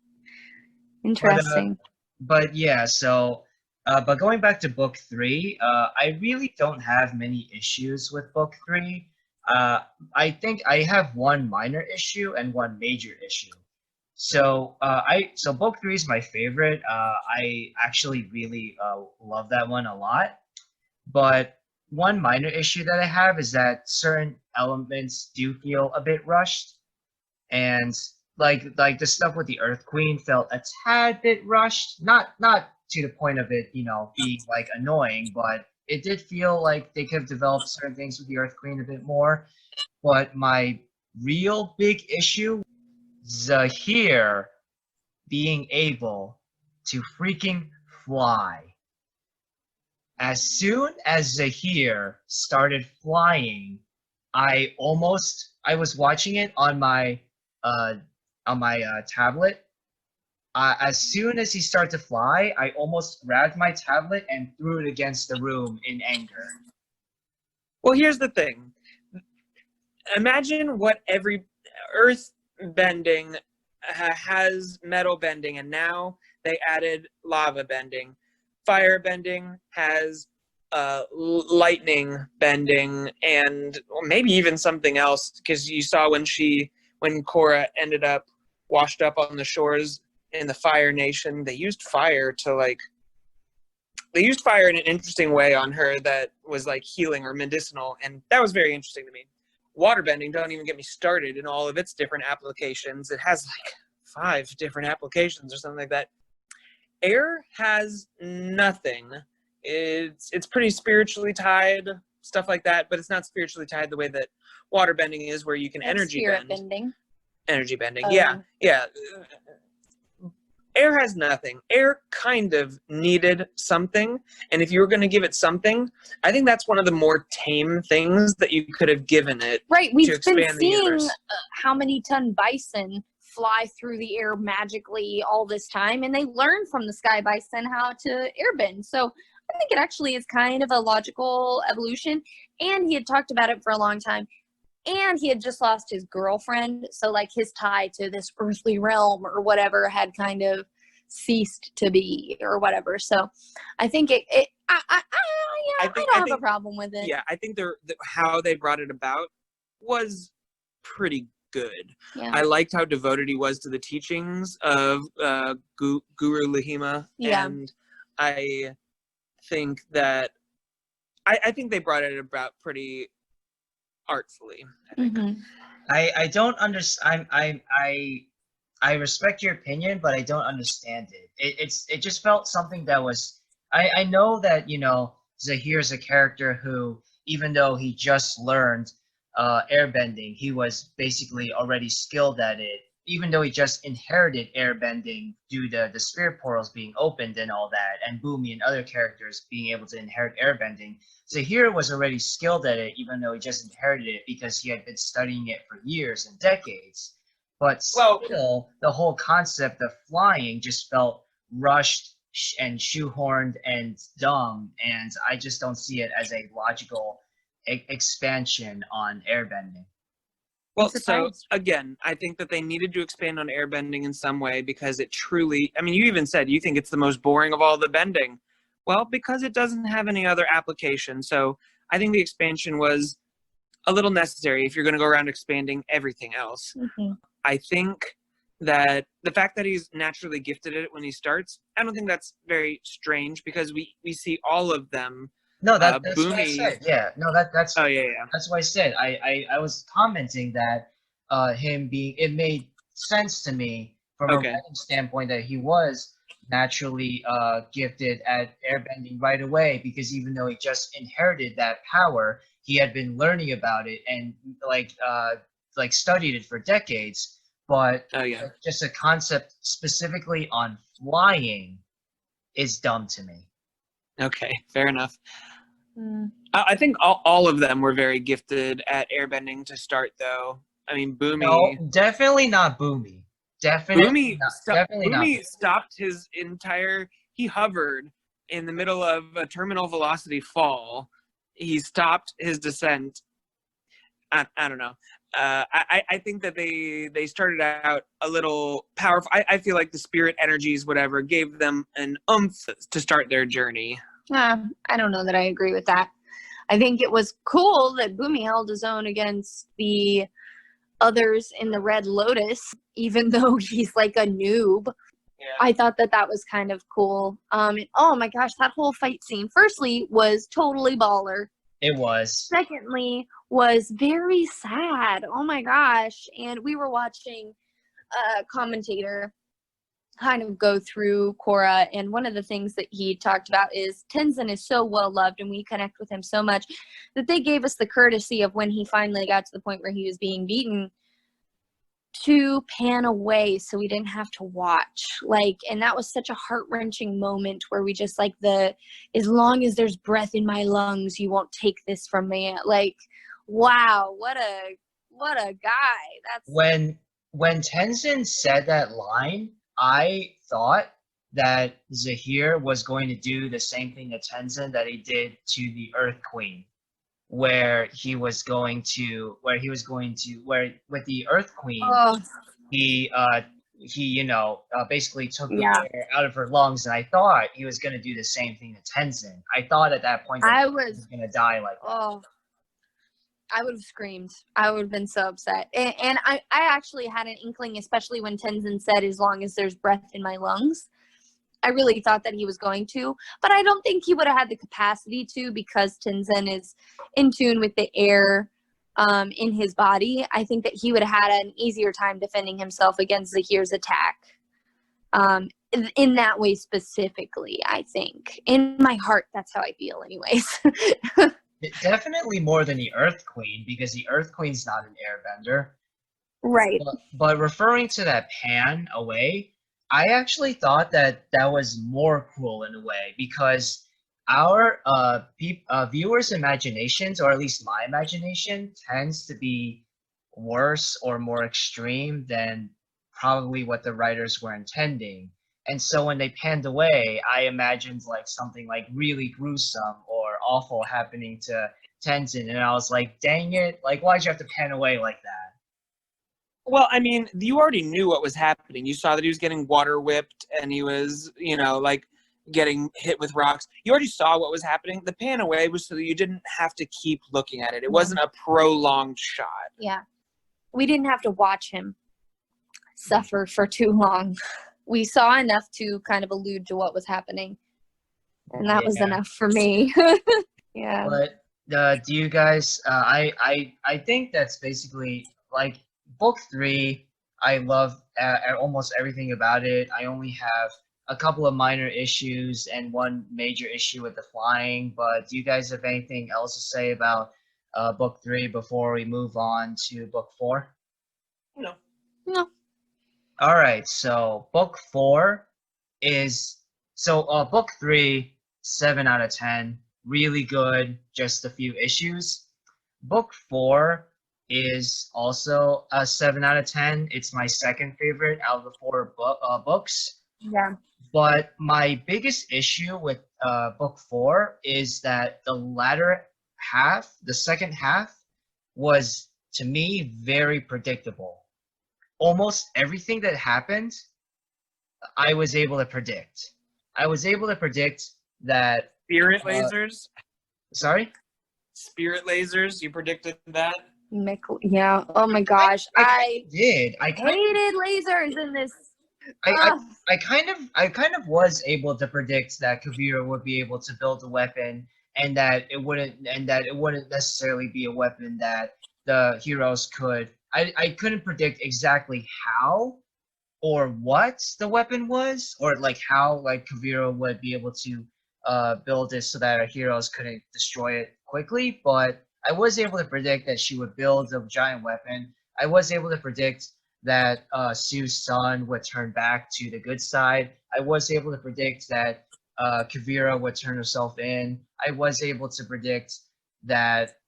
[SPEAKER 3] But yeah, so but going back to book 3, I really don't have many issues with book 3. I think I have one minor issue and one major issue. So so book 3 is my favorite. I actually really love that one a lot. But one minor issue that I have is that certain elements do feel a bit rushed, and like the stuff with the Earth Queen felt a tad bit rushed. Not to the point of it, being like annoying, but it did feel like they could have developed certain things with the Earth Queen a bit more. But my real big issue, Zahir being able to freaking fly. As soon as Zahir started flying, I was watching it on my tablet, as soon as he started to fly, I almost grabbed my tablet and threw it against the room in anger.
[SPEAKER 5] Well, here's the thing. Imagine what every earth bending has metal bending, and now they added lava bending. Fire bending has lightning bending, and maybe even something else, because you saw when Korra ended up washed up on the shores in the Fire Nation, they used fire in an interesting way on her that was like healing or medicinal, and that was very interesting to me. Waterbending, don't even get me started in all of its different applications. It has like 5 different applications or something like that. Air has nothing. It's pretty spiritually tied, stuff like that, but it's not spiritually tied the way that waterbending is, where you can energy
[SPEAKER 1] spirit
[SPEAKER 5] bend.
[SPEAKER 1] bending.
[SPEAKER 5] Energy bending, yeah. Air has nothing. Air kind of needed something, and if you were going to give it something, I think that's one of the more tame things that you could have given it.
[SPEAKER 1] Right, we've been
[SPEAKER 5] expand the
[SPEAKER 1] seeing
[SPEAKER 5] universe.
[SPEAKER 1] how many ton bison fly through the air magically all this time, and they learn from the sky bison how to airbend. So I think it actually is kind of a logical evolution, and he had talked about it for a long time. And he had just lost his girlfriend, so like his tie to this earthly realm or whatever had kind of ceased to be or whatever. So I think I don't have a problem with it.
[SPEAKER 5] Yeah, I think how they brought it about was pretty good.
[SPEAKER 1] Yeah.
[SPEAKER 5] I liked how devoted he was to the teachings of Guru Lahima, and I think that I think they brought it about pretty artfully.
[SPEAKER 3] I don't understand. I respect your opinion, but I don't understand it. It just felt something that was. I know that Zahir's a character who, even though he just learned airbending, he was basically already skilled at it. Even though he just inherited airbending due to the spirit portals being opened and all that, and Boomy and other characters being able to inherit airbending, Zahir was already skilled at it, even though he just inherited it because he had been studying it for years and decades. But still, the whole concept of flying just felt rushed and shoehorned and dumb, and I just don't see it as a logical expansion on airbending.
[SPEAKER 5] Well, so again, I think that they needed to expand on airbending in some way because it truly, I mean, you even said you think it's the most boring of all the bending. Well, because it doesn't have any other application. So I think the expansion was a little necessary if you're going to go around expanding everything else. I think that the fact that he's naturally gifted at it when he starts, I don't think that's very strange because we see all of them.
[SPEAKER 3] No, that's what I said. Yeah, no, that's.
[SPEAKER 5] Oh yeah.
[SPEAKER 3] That's what I said. I was commenting that it made sense to me from a writing standpoint that he was naturally gifted at airbending right away, because even though he just inherited that power, he had been learning about it and like studied it for decades. But just a concept specifically on flying is dumb to me.
[SPEAKER 5] Okay, fair enough. I think all of them were very gifted at airbending to start, though. I mean, Boomy.
[SPEAKER 3] No, definitely not Boomy. Definitely
[SPEAKER 5] Boomy stopped his entire. He hovered in the middle of a terminal velocity fall. He stopped his descent. I don't know. I think that they started out a little powerful. I feel like the spirit energies, whatever, gave them an oomph to start their journey.
[SPEAKER 1] I don't know that I agree with that. I think it was cool that Boomy held his own against the others in the Red Lotus, even though he's like a noob.
[SPEAKER 5] Yeah.
[SPEAKER 1] I thought that was kind of cool. And, oh my gosh, that whole fight scene, firstly, was totally baller.
[SPEAKER 3] It was.
[SPEAKER 1] Secondly, was very sad. Oh my gosh. And we were watching a commentator kind of go through Korra, and one of the things that he talked about is Tenzin is so well loved and we connect with him so much that they gave us the courtesy of when he finally got to the point where he was being beaten to pan away so we didn't have to watch. And that was such a heart-wrenching moment where we just as long as there's breath in my lungs, you won't take this from me. Wow, what a guy. That's
[SPEAKER 3] when Tenzin said that line, I thought that Zahir was going to do the same thing to Tenzin that he did to the Earth Queen, where with the Earth Queen,
[SPEAKER 1] Oh,
[SPEAKER 3] he basically took the
[SPEAKER 1] yeah.
[SPEAKER 3] air out of her lungs, and I thought he was going to do the same thing to Tenzin. I thought at that point that
[SPEAKER 1] I
[SPEAKER 3] he was
[SPEAKER 1] was,
[SPEAKER 3] going to die like that.
[SPEAKER 1] oh, I would have screamed. I would have been so upset. And I actually had an inkling, especially when Tenzin said, as long as there's breath in my lungs. I really thought that he was going to, but I don't think he would have had the capacity to, because Tenzin is in tune with the air in his body. I think that he would have had an easier time defending himself against Zahir's attack. In that way specifically, I think. In my heart, that's how I feel anyways.
[SPEAKER 3] Definitely more than the Earth Queen, because the Earth Queen's not an airbender.
[SPEAKER 1] Right.
[SPEAKER 3] But referring to that pan away, I actually thought that was more cruel in a way, because our viewers' imaginations, or at least my imagination, tends to be worse or more extreme than probably what the writers were intending. And so when they panned away, I imagined like something like really gruesome or awful happening to Tenzin, and I was like, dang it, like why'd you have to pan away like that?
[SPEAKER 5] Well, I mean, you already knew what was happening. You saw that he was getting water whipped and he was, like getting hit with rocks. You already saw what was happening. The pan away was so that you didn't have to keep looking at it. It wasn't a prolonged shot.
[SPEAKER 1] Yeah. We didn't have to watch him suffer for too long. We saw enough to kind of allude to what was happening. And that was enough for me. Yeah.
[SPEAKER 3] But do you guys I think that's basically like book 3. I love almost everything about it. I only have a couple of minor issues and one major issue with the flying, but do you guys have anything else to say about book 3 before we move on to book 4?
[SPEAKER 5] No.
[SPEAKER 3] All right, so book 4 is book 3, 7 out of 10, really good, just a few issues. Book 4 is also a 7 out of 10. It's my second favorite out of the 4 books.
[SPEAKER 1] Yeah.
[SPEAKER 3] But my biggest issue with book 4 is that the latter half, the second half, was to me very predictable. Almost everything that happened, I was able to predict. I was able to predict that.
[SPEAKER 5] Spirit lasers?
[SPEAKER 3] Sorry?
[SPEAKER 5] Spirit lasers? You predicted that?
[SPEAKER 1] Yeah. Oh my gosh. I
[SPEAKER 3] did. I
[SPEAKER 1] hated lasers in this.
[SPEAKER 3] I kind of was able to predict that Kavira would be able to build a weapon, and that it wouldn't necessarily be a weapon that the heroes could. I couldn't predict exactly how or what the weapon was, or like how like Kavira would be able to build it so that our heroes couldn't destroy it quickly, but I was able to predict that she would build a giant weapon. I was able to predict that Sue's son would turn back to the good side. I was able to predict that Kavira would turn herself in. I was able to predict that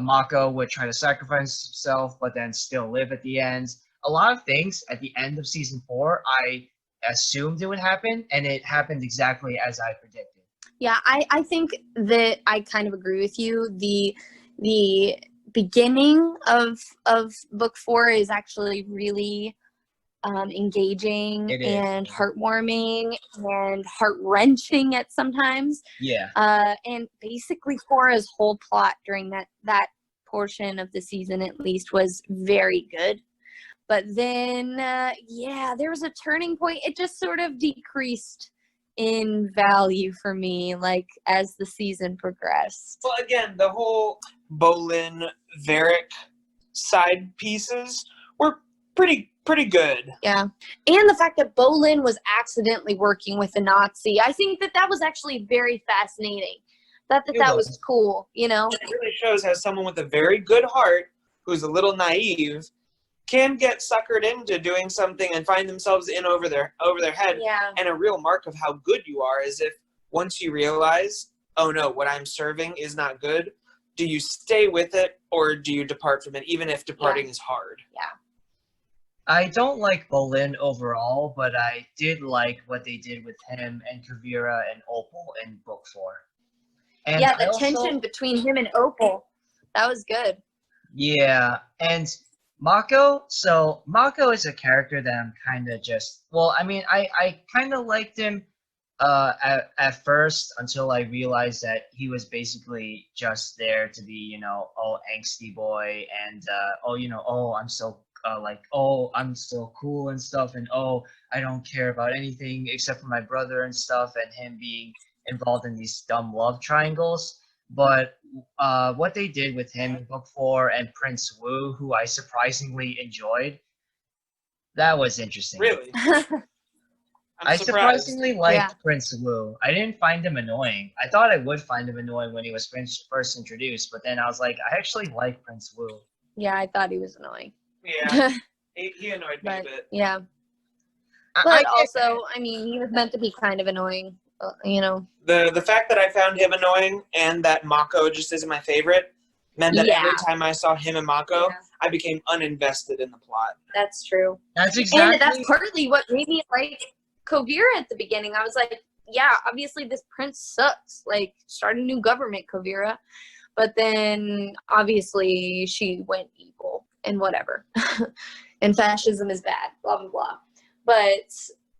[SPEAKER 3] Mako would try to sacrifice himself, but then still live at the end. A lot of things at the end of season 4, I assumed it would happen, and it happened exactly as I predicted.
[SPEAKER 1] Yeah, I think that I kind of agree with you. The beginning of book 4 is actually really engaging and heartwarming and heart-wrenching at sometimes.
[SPEAKER 3] Yeah.
[SPEAKER 1] And basically Korra's whole plot during that portion of the season at least was very good. But then, there was a turning point. It just sort of decreased in value for me, like, as the season progressed.
[SPEAKER 5] Well, again, the whole Bolin Varric side pieces were pretty good.
[SPEAKER 1] Yeah. And the fact that Bolin was accidentally working with a Nazi, I think that was actually very fascinating. That was cool, It
[SPEAKER 5] really shows how someone with a very good heart, who's a little naive, can get suckered into doing something and find themselves in over their head.
[SPEAKER 1] Yeah.
[SPEAKER 5] And a real mark of how good you are is if once you realize, oh no, what I'm serving is not good, do you stay with it or do you depart from it, even if departing is hard?
[SPEAKER 1] Yeah.
[SPEAKER 3] I don't like Bolin overall, but I did like what they did with him and Kavira and Opal in book 4. And
[SPEAKER 1] Yeah,
[SPEAKER 3] I
[SPEAKER 1] the
[SPEAKER 3] also,
[SPEAKER 1] tension between him and Opal, that was good.
[SPEAKER 3] yeah, and Mako. So Mako is a character that I'm kind of just. Well, I mean, I kind of liked him at first until I realized that he was basically just there to be, oh, angsty boy and oh, oh, I'm so like, oh, I'm still cool and stuff, and oh, I don't care about anything except for my brother and stuff, and him being involved in these dumb love triangles. But what they did with him in book 4 and Prince Wu, who I surprisingly enjoyed, that was interesting.
[SPEAKER 5] Really? I'm
[SPEAKER 3] I
[SPEAKER 5] surprised.
[SPEAKER 3] surprisingly liked
[SPEAKER 1] Yeah.
[SPEAKER 3] Prince Wu. I didn't find him annoying. I thought I would find him annoying when he was first introduced, but then I was like, I actually like Prince Wu.
[SPEAKER 1] Yeah, I thought he was annoying.
[SPEAKER 5] Yeah, he annoyed me a
[SPEAKER 1] But
[SPEAKER 5] bit.
[SPEAKER 1] yeah,
[SPEAKER 3] I
[SPEAKER 1] but
[SPEAKER 3] get
[SPEAKER 1] also, I mean, he was meant to be kind of annoying,
[SPEAKER 5] The fact that I found him annoying and that Mako just isn't my favorite meant that every
[SPEAKER 1] Yeah.
[SPEAKER 5] time I saw him and Mako,
[SPEAKER 1] Yeah.
[SPEAKER 5] I became uninvested in the plot.
[SPEAKER 1] That's true.
[SPEAKER 3] That's
[SPEAKER 1] And
[SPEAKER 3] exactly.
[SPEAKER 1] that's partly what made me like Kavira at the beginning. I was like, yeah, obviously this prince sucks. Like, start a new government, Kavira. But then obviously she went evil and whatever. And fascism is bad, blah, blah, blah. But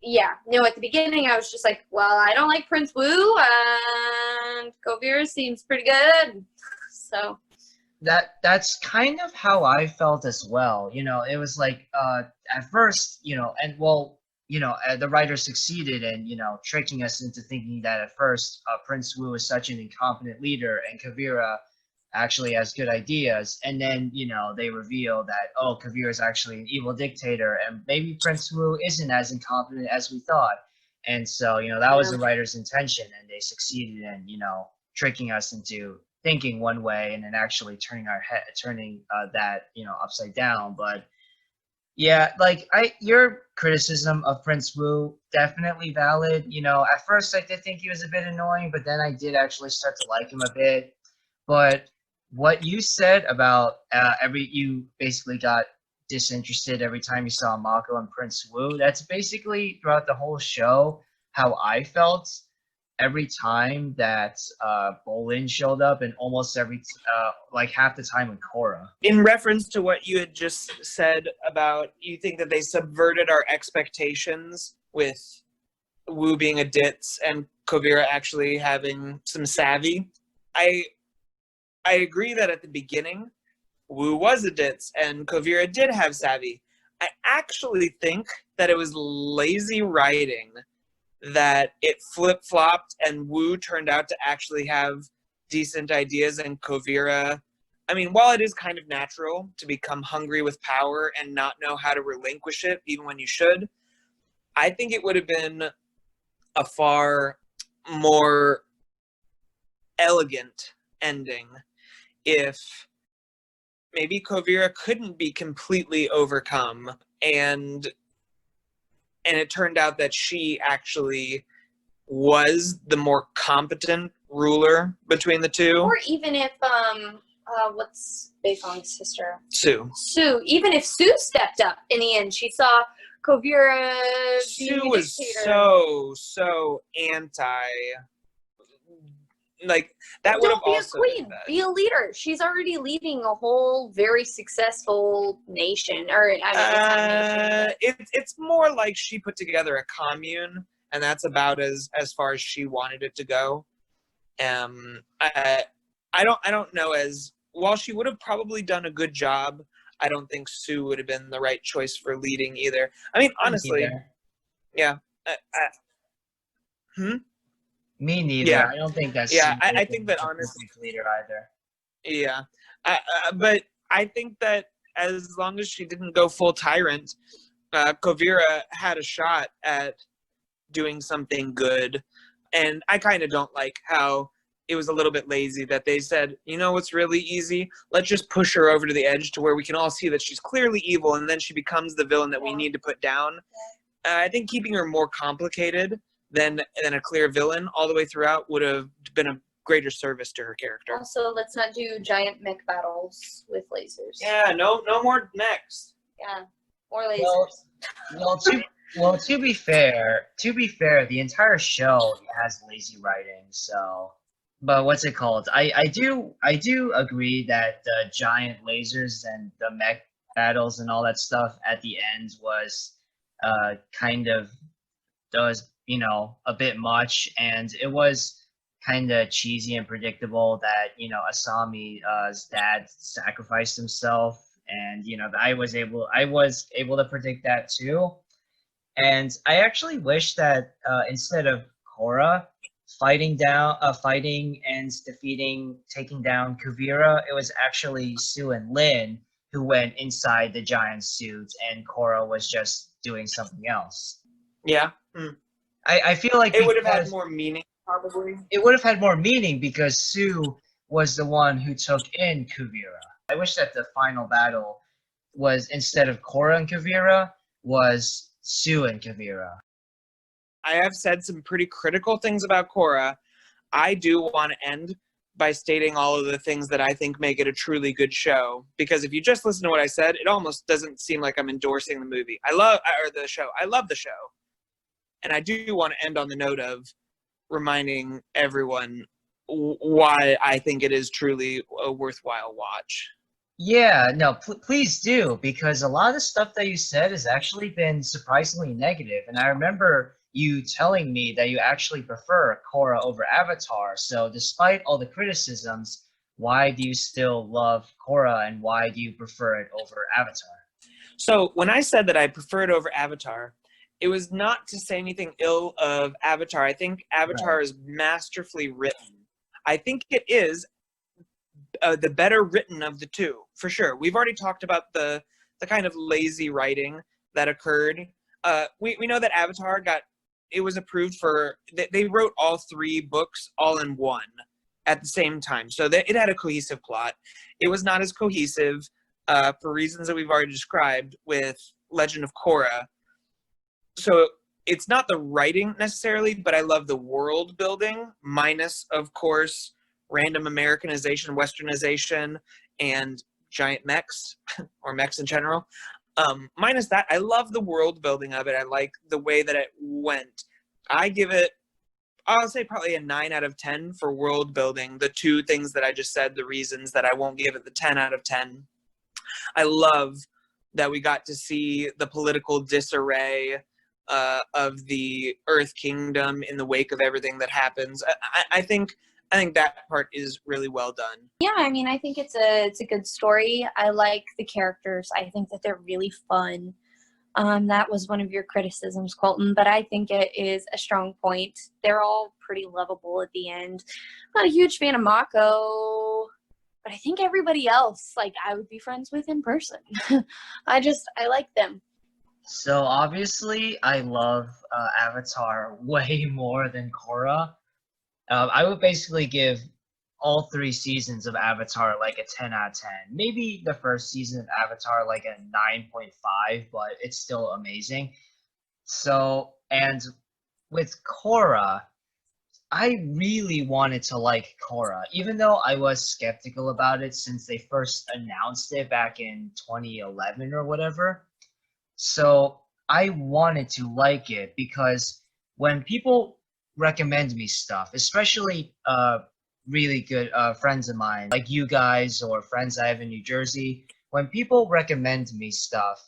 [SPEAKER 1] yeah, no, at the beginning I was just like, well, I don't like Prince Wu, and Kavira seems pretty good. So
[SPEAKER 3] That's kind of how I felt as well. It was like at first, and well, the writer succeeded in tricking us into thinking that at first Prince Wu is such an incompetent leader and Kavira actually has good ideas, and then they reveal that Kavira is actually an evil dictator, and maybe Prince Wu isn't as incompetent as we thought, and so that was the writer's intention, and they succeeded in tricking us into thinking one way and then actually turning that upside down. But yeah, like your criticism of Prince Wu definitely valid. At first I did think he was a bit annoying, but then I did actually start to like him a bit. But what you said about you basically got disinterested every time you saw Mako and Prince Wu, that's basically throughout the whole show how I felt every time that Bolin showed up, and almost like half the time with Korra.
[SPEAKER 5] In reference to what you had just said about you think that they subverted our expectations with Wu being a ditz and Kavira actually having some savvy, I agree that at the beginning, Wu was a ditz and Kavira did have savvy. I actually think that it was lazy writing that it flip-flopped and Wu turned out to actually have decent ideas and Kavira, I mean, while it is kind of natural to become hungry with power and not know how to relinquish it even when you should, I think it would have been a far more elegant ending if maybe Kavira couldn't be completely overcome and it turned out that she actually was the more competent ruler between the two.
[SPEAKER 1] or even if what's Beifong's sister?
[SPEAKER 5] Sue.
[SPEAKER 1] Sue. Even if Sue stepped up in the end, she saw Kavira being
[SPEAKER 5] Sue
[SPEAKER 1] a
[SPEAKER 5] was
[SPEAKER 1] dictator.
[SPEAKER 5] so anti. Like that would have
[SPEAKER 1] Don't be a
[SPEAKER 5] also
[SPEAKER 1] queen.
[SPEAKER 5] been bad.
[SPEAKER 1] Be a leader. She's already leading a whole very successful nation. Or I mean, it's not a nation, but
[SPEAKER 5] It's more like she put together a commune, and that's about as far as she wanted it to go. I don't know, as while she would have probably done a good job, I don't think Sue would have been the right choice for leading either. I mean, honestly,
[SPEAKER 3] Me neither.
[SPEAKER 5] yeah.
[SPEAKER 3] Me neither.
[SPEAKER 5] Yeah.
[SPEAKER 3] I don't think that's.
[SPEAKER 5] Yeah, I think that honestly,
[SPEAKER 3] leader either.
[SPEAKER 5] yeah. But I think that as long as she didn't go full tyrant, Kavira had a shot at doing something good. And I kind of don't like how it was a little bit lazy that they said, you know what's really easy? Let's just push her over to the edge to where we can all see that she's clearly evil, and then she becomes the villain that we need to put down. I think keeping her more complicated than a clear villain all the way throughout would have been a greater service to her character.
[SPEAKER 1] also, let's not do giant mech battles with lasers.
[SPEAKER 5] Yeah, no more next.
[SPEAKER 1] Yeah. or lasers.
[SPEAKER 3] Well, to be fair, the entire show has lazy writing. So, but what's it called? I do agree that the giant lasers and the mech battles and all that stuff at the end was kind of was a bit much, and it was kind of cheesy and predictable that Asami's dad sacrificed himself, and I was able to predict that too. And I actually wish that instead of Korra fighting and taking down Kuvira, it was actually Sue and Lin who went inside the giant suit, and Korra was just doing something else.
[SPEAKER 5] Yeah.
[SPEAKER 3] I feel like
[SPEAKER 5] it would have had more meaning, probably.
[SPEAKER 3] It would have had more meaning because Sue was the one who took in Kuvira. I wish that the final battle was, instead of Korra and Kuvira, was Sue and Kuvira.
[SPEAKER 5] I have said some pretty critical things about Korra. I do want to end by stating all of the things that I think make it a truly good show. Because if you just listen to what I said, it almost doesn't seem like I'm endorsing the movie. The show. I love the show. And I do want to end on the note of reminding everyone why I think it is truly a worthwhile watch.
[SPEAKER 3] Yeah, no, please do, because a lot of the stuff that you said has actually been surprisingly negative. And I remember you telling me that you actually prefer Korra over Avatar. So despite all the criticisms, why do you still love Korra, and why do you prefer it over Avatar?
[SPEAKER 5] So when I said that I prefer it over Avatar, it was not to say anything ill of Avatar. I think Avatar is masterfully written. I think it is the better written of the two, for sure. We've already talked about the kind of lazy writing that occurred. We know that Avatar was approved for, they wrote all 3 books all in one at the same time. So it had a cohesive plot. It was not as cohesive for reasons that we've already described with Legend of Korra. So it's not the writing necessarily, but I love the world building, minus, of course, random Americanization, Westernization, and giant mechs, or mechs in general. Minus that, I love the world building of it. I like the way that it went. I give it, I'll say probably a 9 out of 10 for world building. The 2 things that I just said, the reasons that I won't give it the 10 out of 10. I love that we got to see the political disarray of the Earth Kingdom in the wake of everything that happens. I think that part is really well done.
[SPEAKER 1] Yeah, I mean, I think it's a good story. I like the characters. I think that they're really fun. That was one of your criticisms, Colton, but I think it is a strong point. They're all pretty lovable at the end. I'm not a huge fan of Mako, but I think everybody else, I would be friends with in person. I like them.
[SPEAKER 3] So obviously, I love Avatar way more than Korra. I would basically give all 3 seasons of Avatar a 10 out of 10. Maybe the first season of Avatar a 9.5, but it's still amazing. So, and with Korra, I really wanted to like Korra, even though I was skeptical about it since they first announced it back in 2011 or whatever. So I wanted to like it because when people recommend me stuff, especially really good friends of mine, like you guys or friends I have in New Jersey, when people recommend me stuff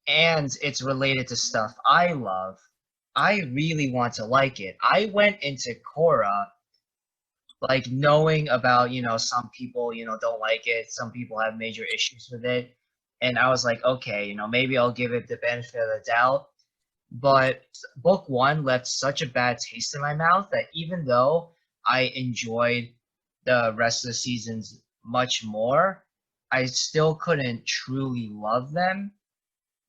[SPEAKER 3] and it's related to stuff I love, I really want to like it. I went into Korra knowing about, some people, don't like it. Some people have major issues with it. And I was like, okay, maybe I'll give it the benefit of the doubt. But book 1 left such a bad taste in my mouth that even though I enjoyed the rest of the seasons much more, I still couldn't truly love them.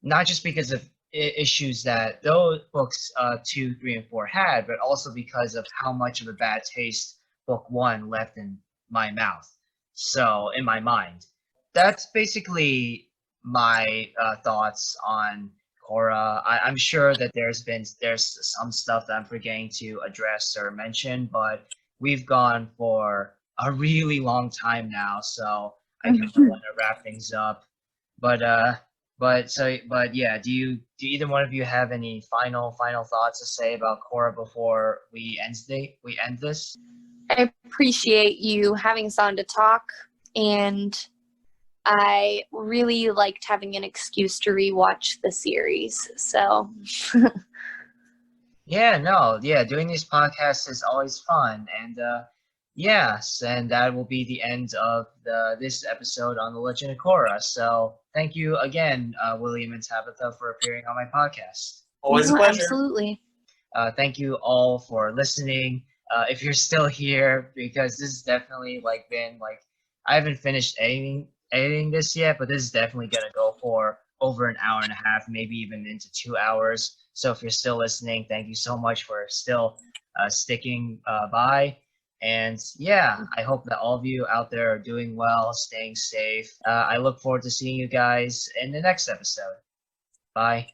[SPEAKER 3] Not just because of issues that those books 2, 3, and 4 had, but also because of how much of a bad taste book 1 left in my mouth. So, in my mind. That's basically my thoughts on Korra. I'm sure that there's some stuff that I'm forgetting to address or mention, but we've gone for a really long time now, so I kind of want to wrap things up. But But yeah, do either one of you have any final thoughts to say about Korra before we end this?
[SPEAKER 1] I appreciate you having us on to talk, and I really liked having an excuse to rewatch the series. So,
[SPEAKER 3] Yeah, doing these podcasts is always fun, and yes, and that will be the end of this episode on the Legend of Korra. So thank you again, William and Tabetha, for appearing on my podcast.
[SPEAKER 5] Always a pleasure.
[SPEAKER 1] Absolutely.
[SPEAKER 3] Thank you all for listening. If you're still here, because this is definitely been I haven't finished editing this yet, but this is definitely gonna go for over an hour and a half, maybe even into 2 hours. So if you're still listening, thank you so much for still sticking by. And yeah, I hope that all of you out there are doing well, staying safe. I look forward to seeing you guys in the next episode. Bye.